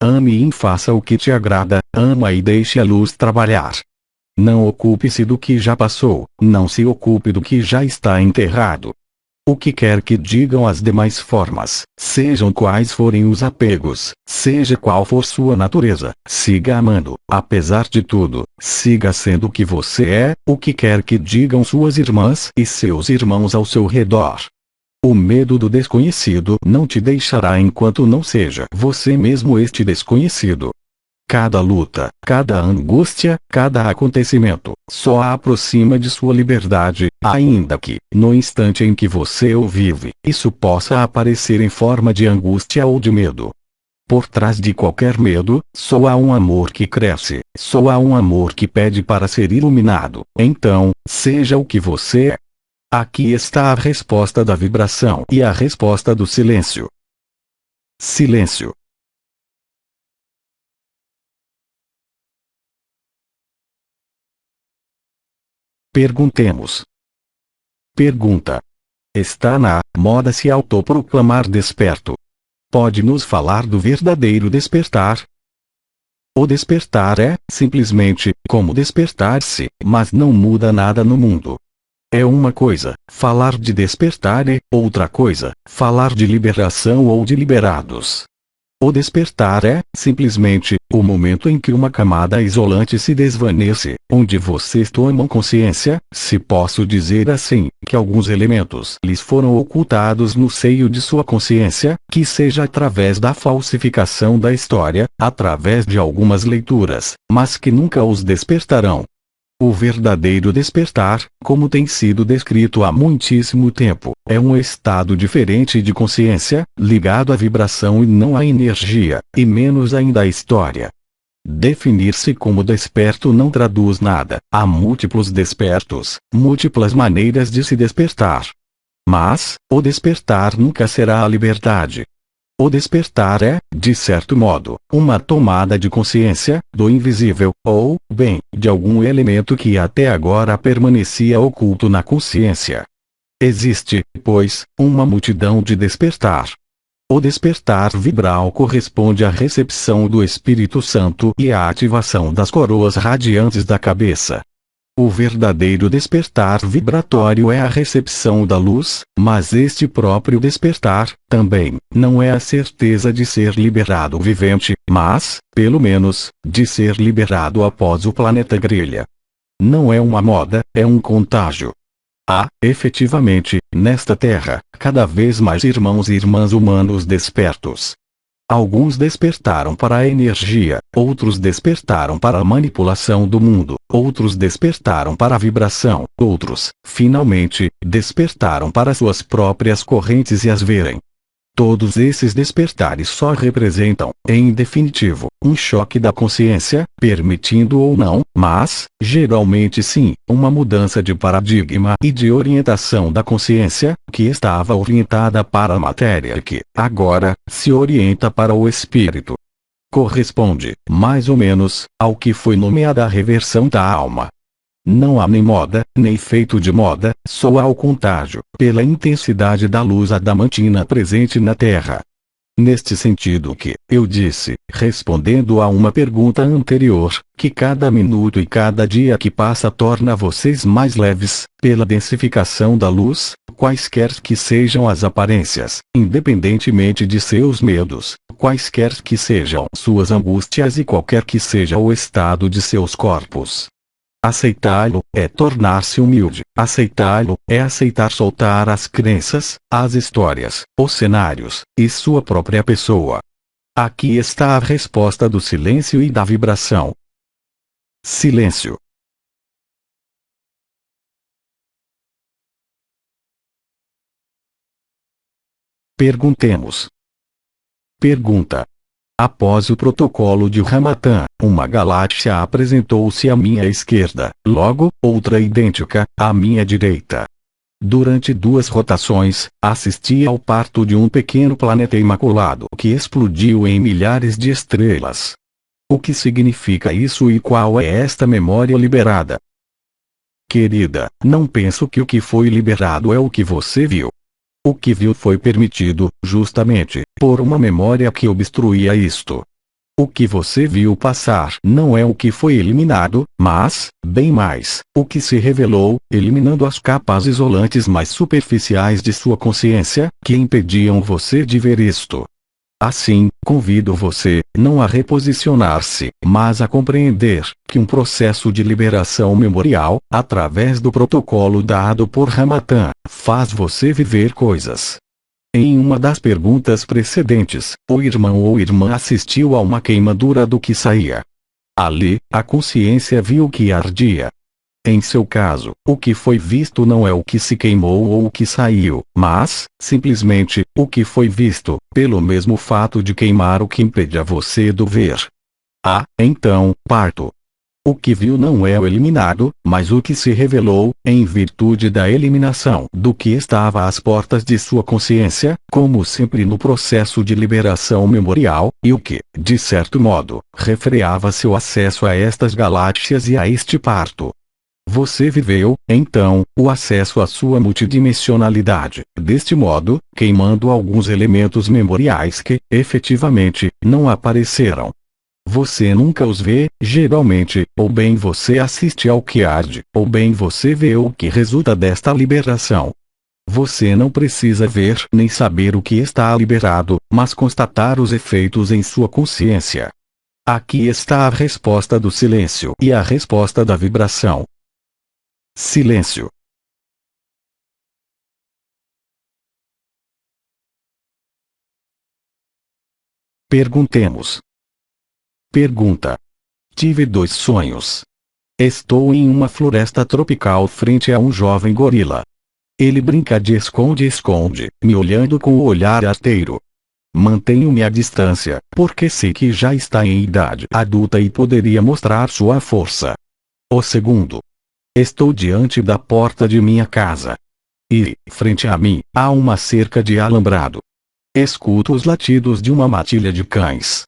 Ame e faça o que te agrada, ama e deixe a luz trabalhar. Não ocupe-se do que já passou, não se ocupe do que já está enterrado. O que quer que digam as demais formas, sejam quais forem os apegos, seja qual for sua natureza, siga amando, apesar de tudo, siga sendo o que você é, o que quer que digam suas irmãs e seus irmãos ao seu redor. O medo do desconhecido não te deixará enquanto não seja você mesmo este desconhecido. Cada luta, cada angústia, cada acontecimento, só a aproxima de sua liberdade, ainda que, no instante em que você o vive, isso possa aparecer em forma de angústia ou de medo. Por trás de qualquer medo, só há um amor que cresce, só há um amor que pede para ser iluminado. Então, seja o que você é. Aqui está a resposta da vibração e a resposta do silêncio. Silêncio. Perguntemos. Pergunta. Está na moda se autoproclamar desperto. Pode nos falar do verdadeiro despertar? O despertar é, simplesmente, como despertar-se, mas não muda nada no mundo. É uma coisa, falar de despertar e, outra coisa, falar de liberação ou de liberados. O despertar é, simplesmente, o momento em que uma camada isolante se desvanece, onde vocês tomam consciência, se posso dizer assim, que alguns elementos lhes foram ocultados no seio de sua consciência, que seja através da falsificação da história, através de algumas leituras, mas que nunca os despertarão. O verdadeiro despertar, como tem sido descrito há muitíssimo tempo, é um estado diferente de consciência, ligado à vibração e não à energia, e menos ainda à história. Definir-se como desperto não traduz nada. Há múltiplos despertos, múltiplas maneiras de se despertar. Mas, o despertar nunca será a liberdade. O despertar é, de certo modo, uma tomada de consciência, do invisível, ou, bem, de algum elemento que até agora permanecia oculto na consciência. Existe, pois, uma multidão de despertar. O despertar vibral corresponde à recepção do Espírito Santo e à ativação das coroas radiantes da cabeça. O verdadeiro despertar vibratório é a recepção da luz, mas este próprio despertar, também, não é a certeza de ser liberado vivente, mas, pelo menos, de ser liberado após o planeta grelha. Não é uma moda, é um contágio. Há, efetivamente, nesta Terra, cada vez mais irmãos e irmãs humanos despertos. Alguns despertaram para a energia, outros despertaram para a manipulação do mundo, outros despertaram para a vibração, outros, finalmente, despertaram para suas próprias correntes e as verem. Todos esses despertares só representam, em definitivo, um choque da consciência, permitindo ou não, mas, geralmente sim, uma mudança de paradigma e de orientação da consciência, que estava orientada para a matéria e que, agora, se orienta para o espírito. Corresponde, mais ou menos, ao que foi nomeada a reversão da alma. Não há nem moda, nem efeito de moda, só há o contágio, pela intensidade da luz adamantina presente na Terra. Neste sentido que, eu disse, respondendo a uma pergunta anterior, que cada minuto e cada dia que passa torna vocês mais leves, pela densificação da luz, quaisquer que sejam as aparências, independentemente de seus medos, quaisquer que sejam suas angústias e qualquer que seja o estado de seus corpos. Aceitá-lo é tornar-se humilde. Aceitá-lo é aceitar soltar as crenças, as histórias, os cenários, e sua própria pessoa. Aqui está a resposta do silêncio e da vibração. Silêncio. Perguntemos. Pergunta. Após o protocolo de Ramatã, uma galáxia apresentou-se à minha esquerda, logo, outra idêntica, à minha direita. Durante 2 rotações, assisti ao parto de um pequeno planeta imaculado que explodiu em milhares de estrelas. O que significa isso e qual é esta memória liberada? Querida, não penso que o que foi liberado é o que você viu. O que viu foi permitido, justamente, por uma memória que obstruía isto. O que você viu passar não é o que foi eliminado, mas, bem mais, o que se revelou, eliminando as capas isolantes mais superficiais de sua consciência, que impediam você de ver isto. Assim, convido você, não a reposicionar-se, mas a compreender que um processo de liberação memorial, através do protocolo dado por Ramatan, faz você viver coisas. Em uma das perguntas precedentes, o irmão ou irmã assistiu a uma queimadura do que saía. Ali, a consciência viu o que ardia. Em seu caso, o que foi visto não é o que se queimou ou o que saiu, mas, simplesmente, o que foi visto, pelo mesmo fato de queimar o que impede a você do ver. Então, parto. O que viu não é o eliminado, mas o que se revelou, em virtude da eliminação do que estava às portas de sua consciência, como sempre no processo de liberação memorial, e o que, de certo modo, refreava seu acesso a estas galáxias e a este parto. Você viveu, então, o acesso à sua multidimensionalidade, deste modo, queimando alguns elementos memoriais que, efetivamente, não apareceram. Você nunca os vê, geralmente, ou bem você assiste ao que arde, ou bem você vê o que resulta desta liberação. Você não precisa ver nem saber o que está liberado, mas constatar os efeitos em sua consciência. Aqui está a resposta do silêncio e a resposta da vibração. Silêncio. Perguntemos. Pergunta. Tive 2 sonhos. Estou em uma floresta tropical frente a um jovem gorila. Ele brinca de esconde-esconde, me olhando com o olhar arteiro. Mantenho-me à distância, porque sei que já está em idade adulta e poderia mostrar sua força. O segundo. Estou diante da porta de minha casa. E, frente a mim, há uma cerca de alambrado. Escuto os latidos de uma matilha de cães.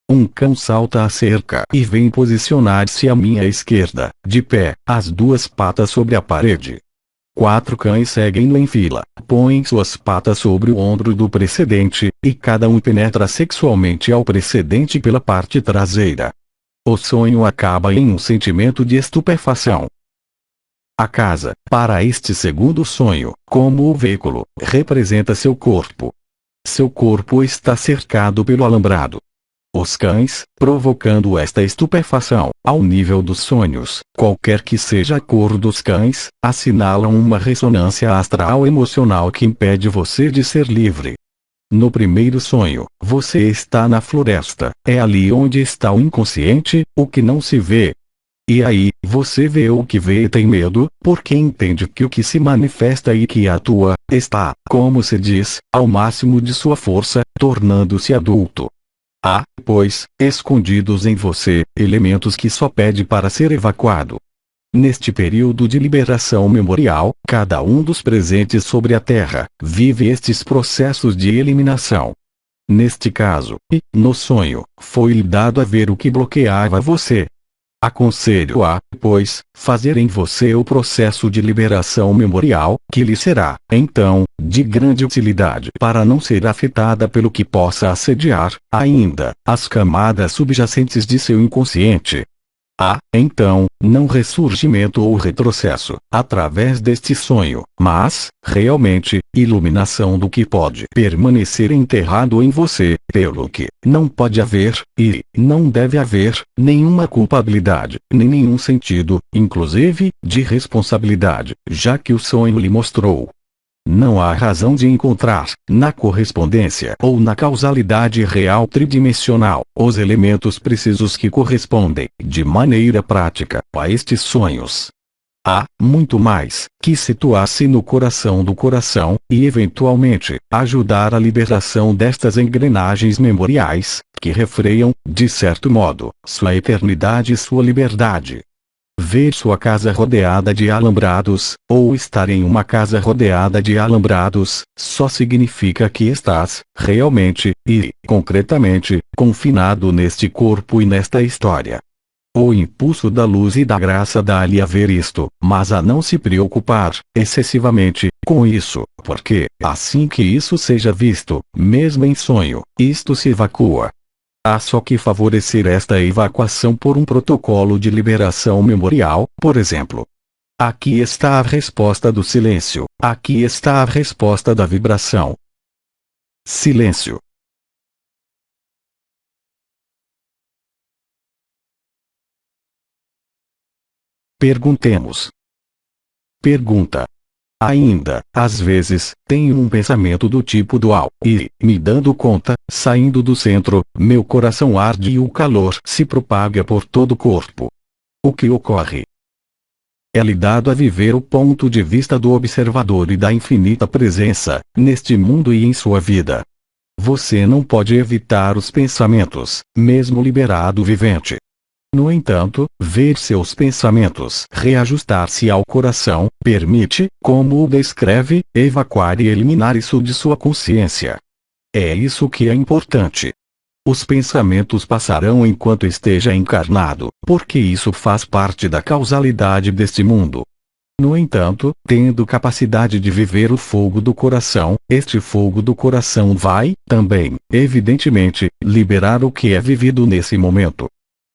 Um cão salta a cerca e vem posicionar-se à minha esquerda, de pé, as 2 patas sobre a parede. 4 cães seguem-no em fila, põem suas patas sobre o ombro do precedente, e cada um penetra sexualmente ao precedente pela parte traseira. O sonho acaba em um sentimento de estupefação. A casa, para este segundo sonho, como o veículo, representa seu corpo. Seu corpo está cercado pelo alambrado. Os cães, provocando esta estupefação, ao nível dos sonhos, qualquer que seja a cor dos cães, assinalam uma ressonância astral emocional que impede você de ser livre. No primeiro sonho, você está na floresta, é ali onde está o inconsciente, o que não se vê. E aí, você vê o que vê e tem medo, porque entende que o que se manifesta e que atua, está, como se diz, ao máximo de sua força, tornando-se adulto. Há, pois, escondidos em você, elementos que só pede para ser evacuado. Neste período de liberação memorial, cada um dos presentes sobre a Terra, vive estes processos de eliminação. Neste caso, e, no sonho, foi-lhe dado a ver o que bloqueava você. Aconselho a, pois, fazer em você o processo de liberação memorial, que lhe será, então, de grande utilidade para não ser afetada pelo que possa assediar, ainda, as camadas subjacentes de seu inconsciente. Então, não ressurgimento ou retrocesso, através deste sonho, mas, realmente, iluminação do que pode permanecer enterrado em você, pelo que não pode haver, e não deve haver, nenhuma culpabilidade, nem nenhum sentido, inclusive, de responsabilidade, já que o sonho lhe mostrou. Não há razão de encontrar, na correspondência ou na causalidade real tridimensional, os elementos precisos que correspondem, de maneira prática, a estes sonhos. Há, muito mais, que situar-se no coração do coração, e eventualmente, ajudar a liberação destas engrenagens memoriais, que refreiam, de certo modo, sua eternidade e sua liberdade. Ver sua casa rodeada de alambrados, ou estar em uma casa rodeada de alambrados, só significa que estás, realmente, e, concretamente, confinado neste corpo e nesta história. O impulso da luz e da graça dá-lhe a ver isto, mas a não se preocupar, excessivamente, com isso, porque, assim que isso seja visto, mesmo em sonho, isto se evacua. Há só que favorecer esta evacuação por um protocolo de liberação memorial, por exemplo. Aqui está a resposta do silêncio, aqui está a resposta da vibração. Silêncio. Perguntemos. Pergunta. Ainda, às vezes, tenho um pensamento do tipo dual, e, me dando conta, saindo do centro, meu coração arde e o calor se propaga por todo o corpo. O que ocorre? É lhe dado a viver o ponto de vista do observador e da infinita presença, neste mundo e em sua vida. Você não pode evitar os pensamentos, mesmo liberado vivente. No entanto, ver seus pensamentos reajustar-se ao coração, permite, como o descreve, evacuar e eliminar isso de sua consciência. É isso que é importante. Os pensamentos passarão enquanto esteja encarnado, porque isso faz parte da causalidade deste mundo. No entanto, tendo capacidade de viver o fogo do coração, este fogo do coração vai, também, evidentemente, liberar o que é vivido nesse momento.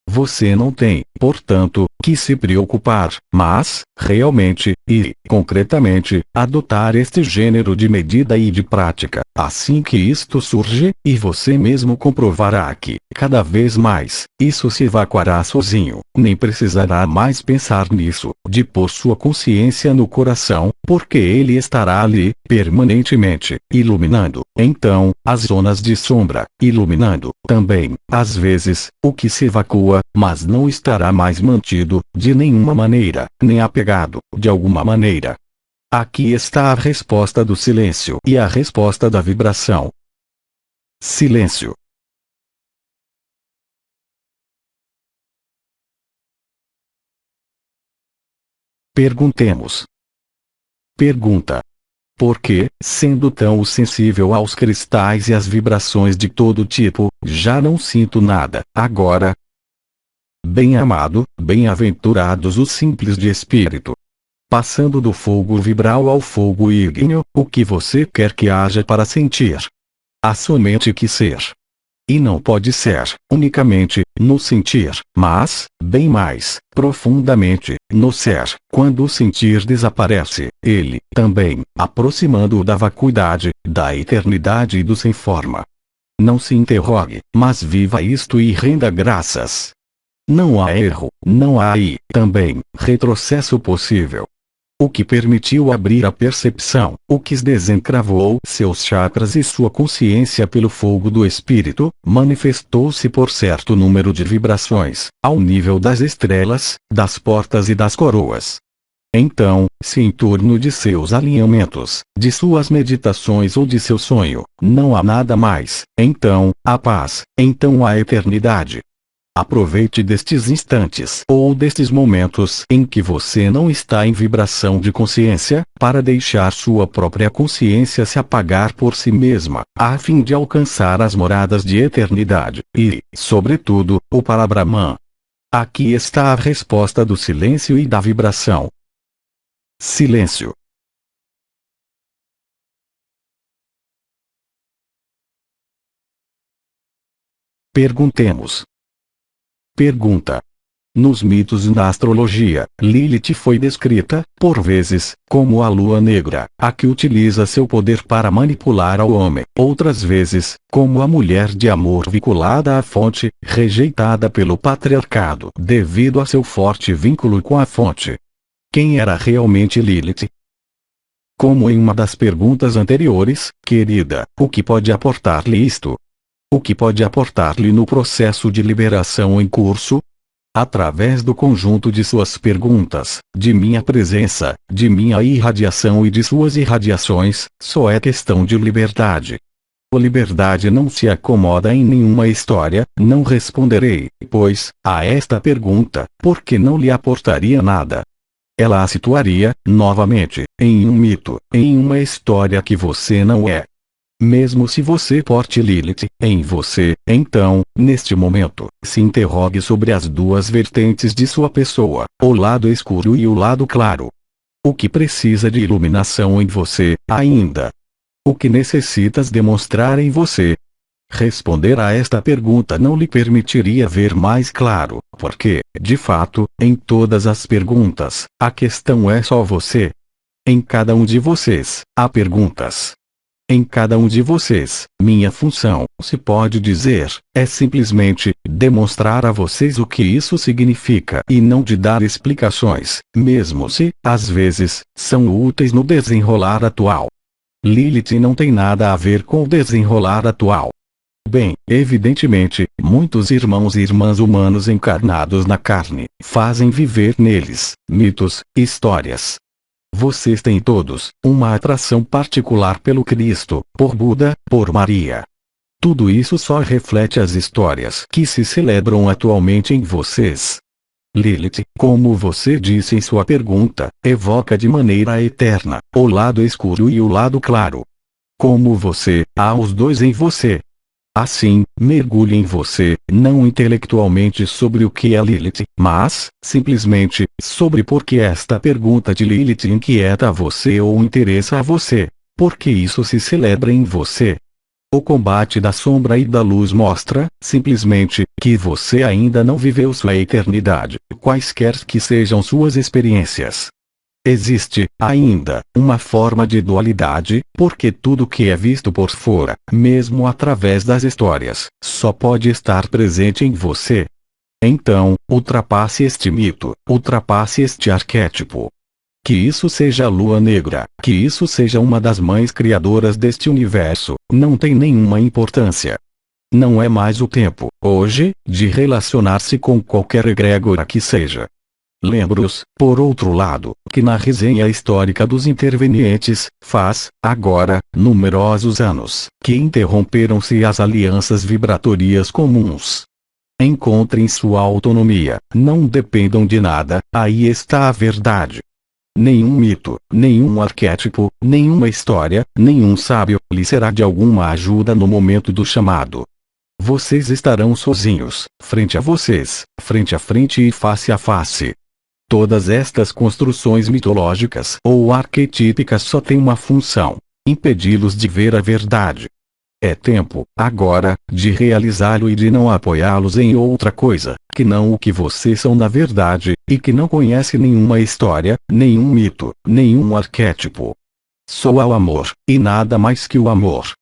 Você não tem, portanto, que se preocupar, mas, realmente, e, concretamente, adotar este gênero de medida e de prática, assim que isto surge, e você mesmo comprovará que, cada vez mais, isso se evacuará sozinho, nem precisará mais pensar nisso, de pôr sua consciência no coração, porque ele estará ali, permanentemente, iluminando, então, as zonas de sombra, iluminando, também, às vezes, o que se evacua, mas não estará mais mantido, de nenhuma maneira, nem apegado, de alguma maneira. Aqui está a resposta do silêncio e a resposta da vibração. Silêncio. Perguntemos. Pergunta. Por que, sendo tão sensível aos cristais e às vibrações de todo tipo, já não sinto nada, agora? Bem-amado, bem-aventurados os simples de espírito. Passando do fogo vibral ao fogo ígneo, o que você quer que haja para sentir? Há somente que ser. E não pode ser, unicamente, no sentir, mas, bem mais, profundamente, no ser. Quando o sentir desaparece, ele, também, aproximando-o da vacuidade, da eternidade e do sem forma. Não se interrogue, mas viva isto e renda graças. Não há erro, não há aí, também, retrocesso possível. O que permitiu abrir a percepção, o que desencravou seus chakras e sua consciência pelo fogo do espírito, manifestou-se por certo número de vibrações, ao nível das estrelas, das portas e das coroas. Então, se em torno de seus alinhamentos, de suas meditações ou de seu sonho, não há nada mais, então, a paz, então a eternidade. Aproveite destes instantes ou destes momentos em que você não está em vibração de consciência, para deixar sua própria consciência se apagar por si mesma, a fim de alcançar as moradas de eternidade, e, sobretudo, o Parabrahman. Aqui está a resposta do silêncio e da vibração. Silêncio. Perguntemos. Pergunta. Nos mitos e na astrologia, Lilith foi descrita, por vezes, como a lua negra, a que utiliza seu poder para manipular ao homem, outras vezes, como a mulher de amor vinculada à fonte, rejeitada pelo patriarcado devido a seu forte vínculo com a fonte. Quem era realmente Lilith? Como em uma das perguntas anteriores, querida, o que pode aportar-lhe isto? O que pode aportar-lhe no processo de liberação em curso? Através do conjunto de suas perguntas, de minha presença, de minha irradiação e de suas irradiações, só é questão de liberdade. A liberdade não se acomoda em nenhuma história, não responderei, pois, a esta pergunta, porque não lhe aportaria nada. Ela a situaria, novamente, em um mito, em uma história que você não é. Mesmo se você porte Lilith em você, então, neste momento, se interrogue sobre as duas vertentes de sua pessoa, o lado escuro e o lado claro. O que precisa de iluminação em você, ainda? O que necessitas demonstrar em você? Responder a esta pergunta não lhe permitiria ver mais claro, porque, de fato, em todas as perguntas, a questão é só você. Em cada um de vocês, há perguntas. em cada um de vocês. Minha função, se pode dizer, é simplesmente demonstrar a vocês o que isso significa e não de dar explicações, mesmo se, às vezes, são úteis no desenrolar atual. Lilith não tem nada a ver com o desenrolar atual. Bem, evidentemente, muitos irmãos e irmãs humanos encarnados na carne fazem viver neles mitos, histórias. Vocês têm todos uma atração particular pelo Cristo, por Buda, por Maria. Tudo isso só reflete as histórias que se celebram atualmente em vocês. Lilith, como você disse em sua pergunta, evoca de maneira eterna o lado escuro e o lado claro. Como você, há os dois em você. Assim, mergulhe em você, não intelectualmente sobre o que é Lilith, mas, simplesmente, sobre por que esta pergunta de Lilith inquieta a você ou interessa a você. Porque isso se celebra em você. O combate da sombra e da luz mostra, simplesmente, que você ainda não viveu sua eternidade, quaisquer que sejam suas experiências. Existe, ainda, uma forma de dualidade, porque tudo que é visto por fora, mesmo através das histórias, só pode estar presente em você. Então, ultrapasse este mito, ultrapasse este arquétipo. Que isso seja a lua negra, que isso seja uma das mães criadoras deste universo, não tem nenhuma importância. Não é mais o tempo, hoje, de relacionar-se com qualquer egrégora que seja. Lembro-os, por outro lado, que na resenha histórica dos intervenientes, faz, agora, numerosos anos, que interromperam-se as alianças vibratórias comuns. Encontrem sua autonomia, não dependam de nada, aí está a verdade. Nenhum mito, nenhum arquétipo, nenhuma história, nenhum sábio lhe será de alguma ajuda no momento do chamado. Vocês estarão sozinhos, frente a vocês, frente a frente e face a face. Todas estas construções mitológicas ou arquetípicas só têm uma função: impedi-los de ver a verdade. É tempo, agora, de realizá-lo e de não apoiá-los em outra coisa, que não o que vocês são na verdade, e que não conhece nenhuma história, nenhum mito, nenhum arquétipo. Só o amor, e nada mais que o amor.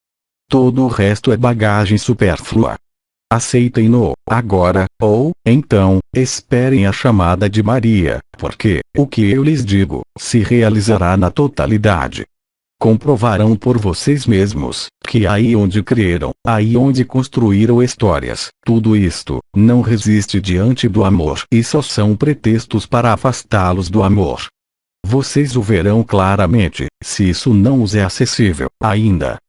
Todo o resto é bagagem supérflua. Aceitem-no, agora, ou, então, esperem a chamada de Maria, porque, o que eu lhes digo, se realizará na totalidade. Comprovarão por vocês mesmos, que aí onde creram, aí onde construíram histórias, tudo isto, não resiste diante do amor e só são pretextos para afastá-los do amor. Vocês o verão claramente, se isso não os é acessível, ainda.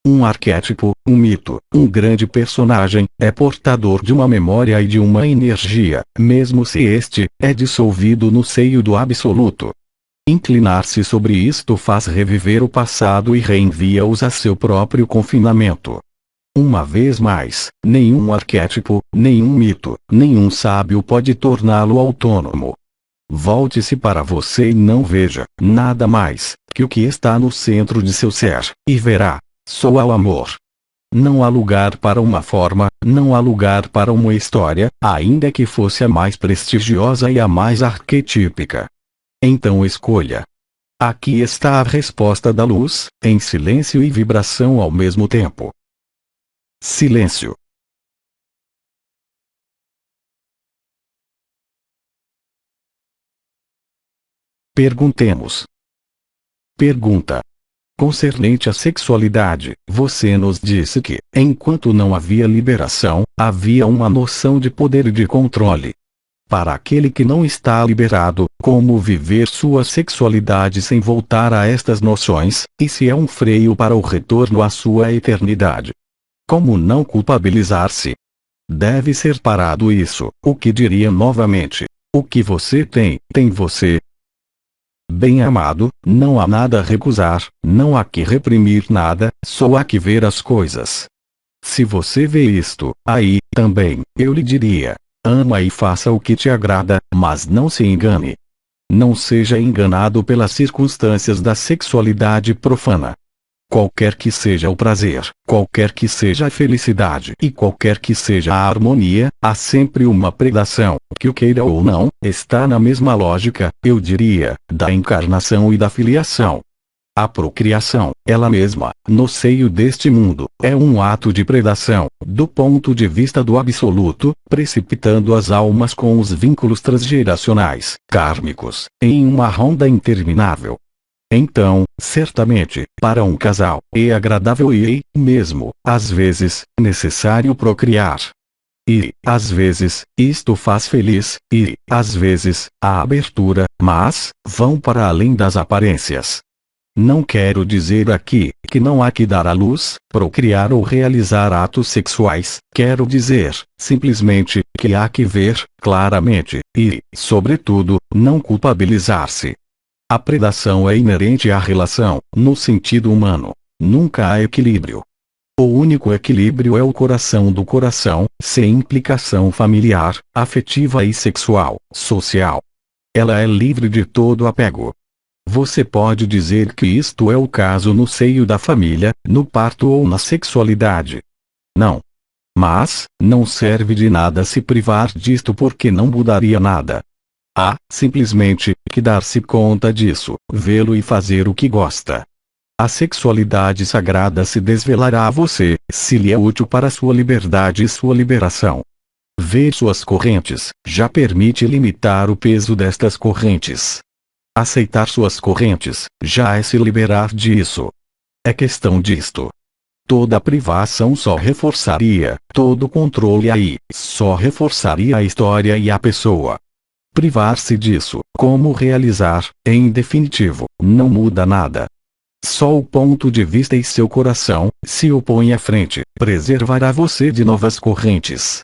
Um arquétipo, um mito, um grande personagem, é portador de uma memória e de uma energia, mesmo se este é dissolvido no seio do absoluto. Inclinar-se sobre isto faz reviver o passado e reenvia-os a seu próprio confinamento. Uma vez mais, nenhum arquétipo, nenhum mito, nenhum sábio pode torná-lo autônomo. Volte-se para você e não veja nada mais que o que está no centro de seu ser, e verá. Só há o amor. Não há lugar para uma forma, não há lugar para uma história, ainda que fosse a mais prestigiosa e a mais arquetípica. Então escolha. Aqui está a resposta da luz, em silêncio e vibração ao mesmo tempo. Silêncio. Perguntemos. Pergunta. Concernente à sexualidade, você nos disse que, enquanto não havia liberação, havia uma noção de poder e de controle. Para aquele que não está liberado, como viver sua sexualidade sem voltar a estas noções, e se é um freio para o retorno à sua eternidade? Como não culpabilizar-se? Deve ser parado isso, o que diria novamente. O que você tem, tem você. Bem-amado, não há nada a recusar, não há que reprimir nada, só há que ver as coisas. Se você vê isto, aí, também, eu lhe diria: ama e faça o que te agrada, mas não se engane. Não seja enganado pelas circunstâncias da sexualidade profana. Qualquer que seja o prazer, qualquer que seja a felicidade e qualquer que seja a harmonia, há sempre uma predação, que o queira ou não, está na mesma lógica, eu diria, da encarnação e da filiação. A procriação, ela mesma, no seio deste mundo, é um ato de predação, do ponto de vista do absoluto, precipitando as almas com os vínculos transgeracionais, kármicos, em uma ronda interminável. Então, certamente, para um casal, é agradável e, mesmo, às vezes, necessário procriar. E, às vezes, isto faz feliz, e, às vezes, a abertura, mas, vão para além das aparências. Não quero dizer aqui que não há que dar à luz, procriar ou realizar atos sexuais, quero dizer, simplesmente, que há que ver, claramente, e, sobretudo, não culpabilizar-se. A predação é inerente à relação, no sentido humano. Nunca há equilíbrio. O único equilíbrio é o coração do coração, sem implicação familiar, afetiva e sexual, social. Ela é livre de todo apego. Você pode dizer que isto é o caso no seio da família, no parto ou na sexualidade. Não. Mas, não serve de nada se privar disto porque não mudaria nada. Há, simplesmente, que dar-se conta disso, vê-lo e fazer o que gosta. A sexualidade sagrada se desvelará a você, se lhe é útil para sua liberdade e sua liberação. Ver suas correntes, já permite limitar o peso destas correntes. Aceitar suas correntes, já é se liberar disso. É questão disto. Toda privação só reforçaria, todo controle aí, só reforçaria a história e a pessoa. Privar-se disso, como realizar, em definitivo, não muda nada. Só o ponto de vista e seu coração, se opõe à frente, preservará você de novas correntes.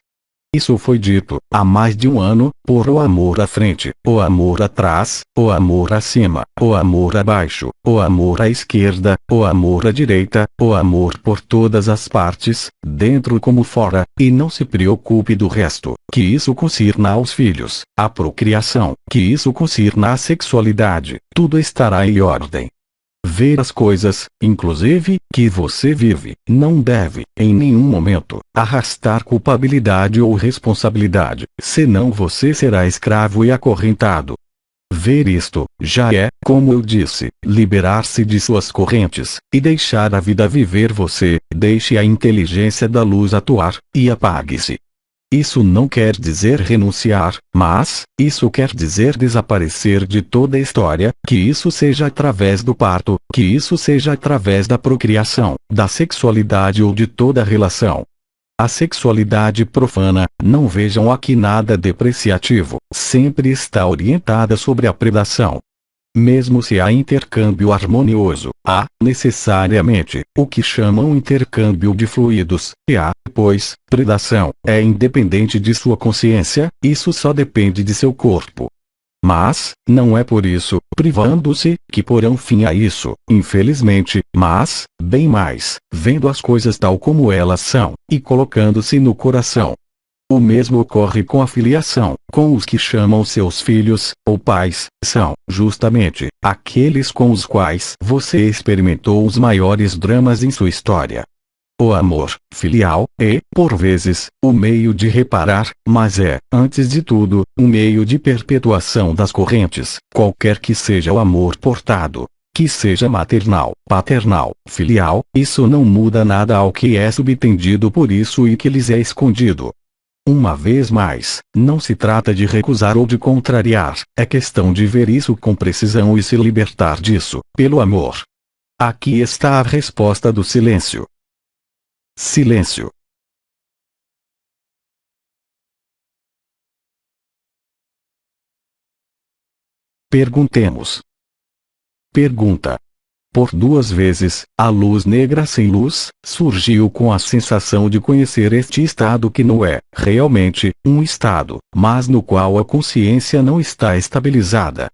Isso foi dito, há mais de um ano, por o amor à frente, o amor atrás, o amor acima, o amor abaixo, o amor à esquerda, o amor à direita, o amor por todas as partes, dentro como fora, e não se preocupe do resto, que isso concirna aos filhos, à procriação, que isso concirna à sexualidade, tudo estará em ordem. Ver as coisas, inclusive, que você vive, não deve, em nenhum momento, arrastar culpabilidade ou responsabilidade, senão você será escravo e acorrentado. Ver isto, já é, como eu disse, liberar-se de suas correntes, e deixar a vida viver você, deixe a inteligência da luz atuar, e apague-se. Isso não quer dizer renunciar, mas, isso quer dizer desaparecer de toda a história, que isso seja através do parto, que isso seja através da procriação, da sexualidade ou de toda a relação. A sexualidade profana, não vejam aqui nada depreciativo, sempre está orientada sobre a predação. Mesmo se há intercâmbio harmonioso, há, necessariamente, o que chamam intercâmbio de fluidos, e há, pois, predação, é independente de sua consciência, isso só depende de seu corpo. Mas, não é por isso, privando-se, que porão fim a isso, infelizmente, mas, bem mais, vendo as coisas tal como elas são, e colocando-se no coração. O mesmo ocorre com a filiação, com os que chamam seus filhos, ou pais, são, justamente, aqueles com os quais você experimentou os maiores dramas em sua história. O amor filial é, por vezes, o meio de reparar, mas é, antes de tudo, um meio de perpetuação das correntes, qualquer que seja o amor portado. Que seja maternal, paternal, filial, isso não muda nada ao que é subtendido por isso e que lhes é escondido. Uma vez mais, não se trata de recusar ou de contrariar, é questão de ver isso com precisão e se libertar disso, pelo amor. Aqui está a resposta do silêncio. Silêncio. Perguntemos. Pergunta. Por duas vezes, a luz negra sem luz, surgiu com a sensação de conhecer este estado que não é, realmente, um estado, mas no qual a consciência não está estabilizada.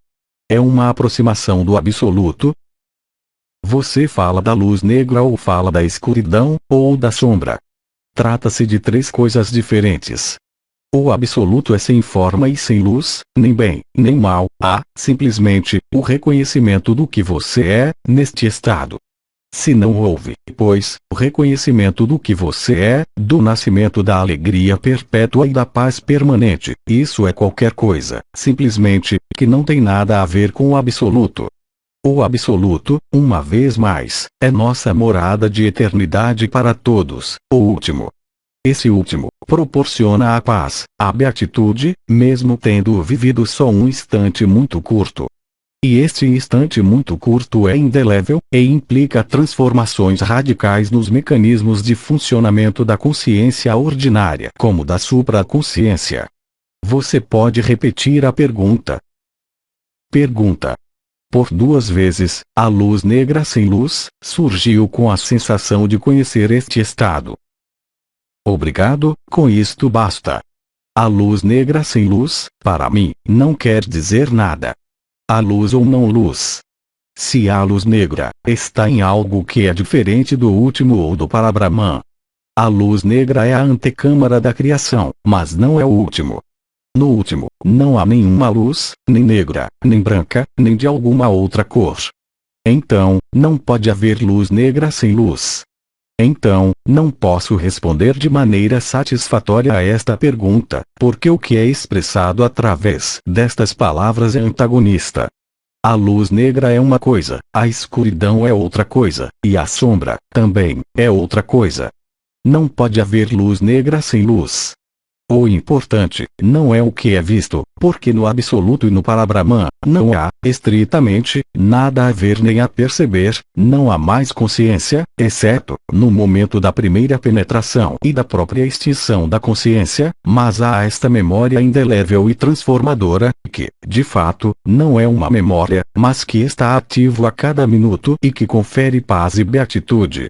É uma aproximação do absoluto. Você fala da luz negra ou fala da escuridão, ou da sombra. Trata-se de três coisas diferentes. O absoluto é sem forma e sem luz, nem bem, nem mal, há, simplesmente, o reconhecimento do que você é, neste estado. Se não houve, pois, o reconhecimento do que você é, do nascimento da alegria perpétua e da paz permanente, isso é qualquer coisa, simplesmente, que não tem nada a ver com o absoluto. O Absoluto, uma vez mais, é nossa morada de eternidade para todos, o último. Esse último proporciona a paz, a beatitude, mesmo tendo vivido só um instante muito curto. E este instante muito curto é indelével, e implica transformações radicais nos mecanismos de funcionamento da consciência ordinária como da supraconsciência. Você pode repetir a pergunta? Pergunta. Por 2 vezes, a luz negra sem luz, surgiu com a sensação de conhecer este estado. Obrigado, com isto basta. A luz negra sem luz, para mim, não quer dizer nada. A luz ou não luz. Se a luz negra está em algo que é diferente do último ou do Parabrahman. A luz negra é a antecâmara da criação, mas não é o último. No último, não há nenhuma luz, nem negra, nem branca, nem de alguma outra cor. Então, não pode haver luz negra sem luz. Então, não posso responder de maneira satisfatória a esta pergunta, porque o que é expressado através destas palavras é antagonista. A luz negra é uma coisa, a escuridão é outra coisa, e a sombra, também, é outra coisa. Não pode haver luz negra sem luz. O importante não é o que é visto, porque no absoluto e no Parabrahman não há, estritamente, nada a ver nem a perceber, não há mais consciência, exceto no momento da primeira penetração e da própria extinção da consciência, mas há esta memória indelével e transformadora, que, de fato, não é uma memória, mas que está ativo a cada minuto e que confere paz e beatitude.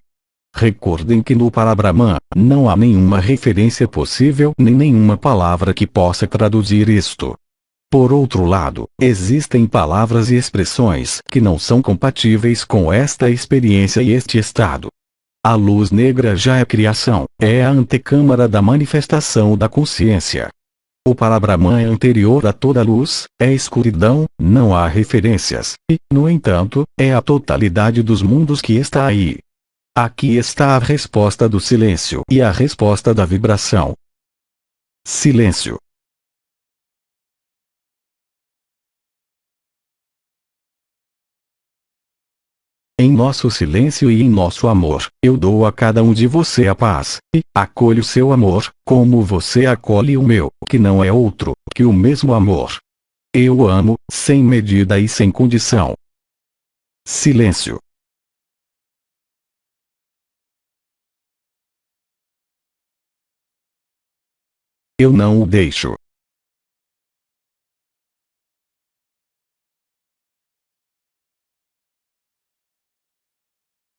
Recordem que no Parabrahman não há nenhuma referência possível nem nenhuma palavra que possa traduzir isto. Por outro lado, existem palavras e expressões que não são compatíveis com esta experiência e este estado. A luz negra já é criação, é a antecâmara da manifestação da consciência. O Parabrahman é anterior a toda luz, é escuridão, não há referências, e, no entanto, é a totalidade dos mundos que está aí. Aqui está a resposta do silêncio e a resposta da vibração. Silêncio. Em nosso silêncio e em nosso amor, eu dou a cada um de você a paz, e acolho seu amor, como você acolhe o meu, que não é outro que o mesmo amor. Eu amo, sem medida e sem condição. Silêncio. Eu não o deixo.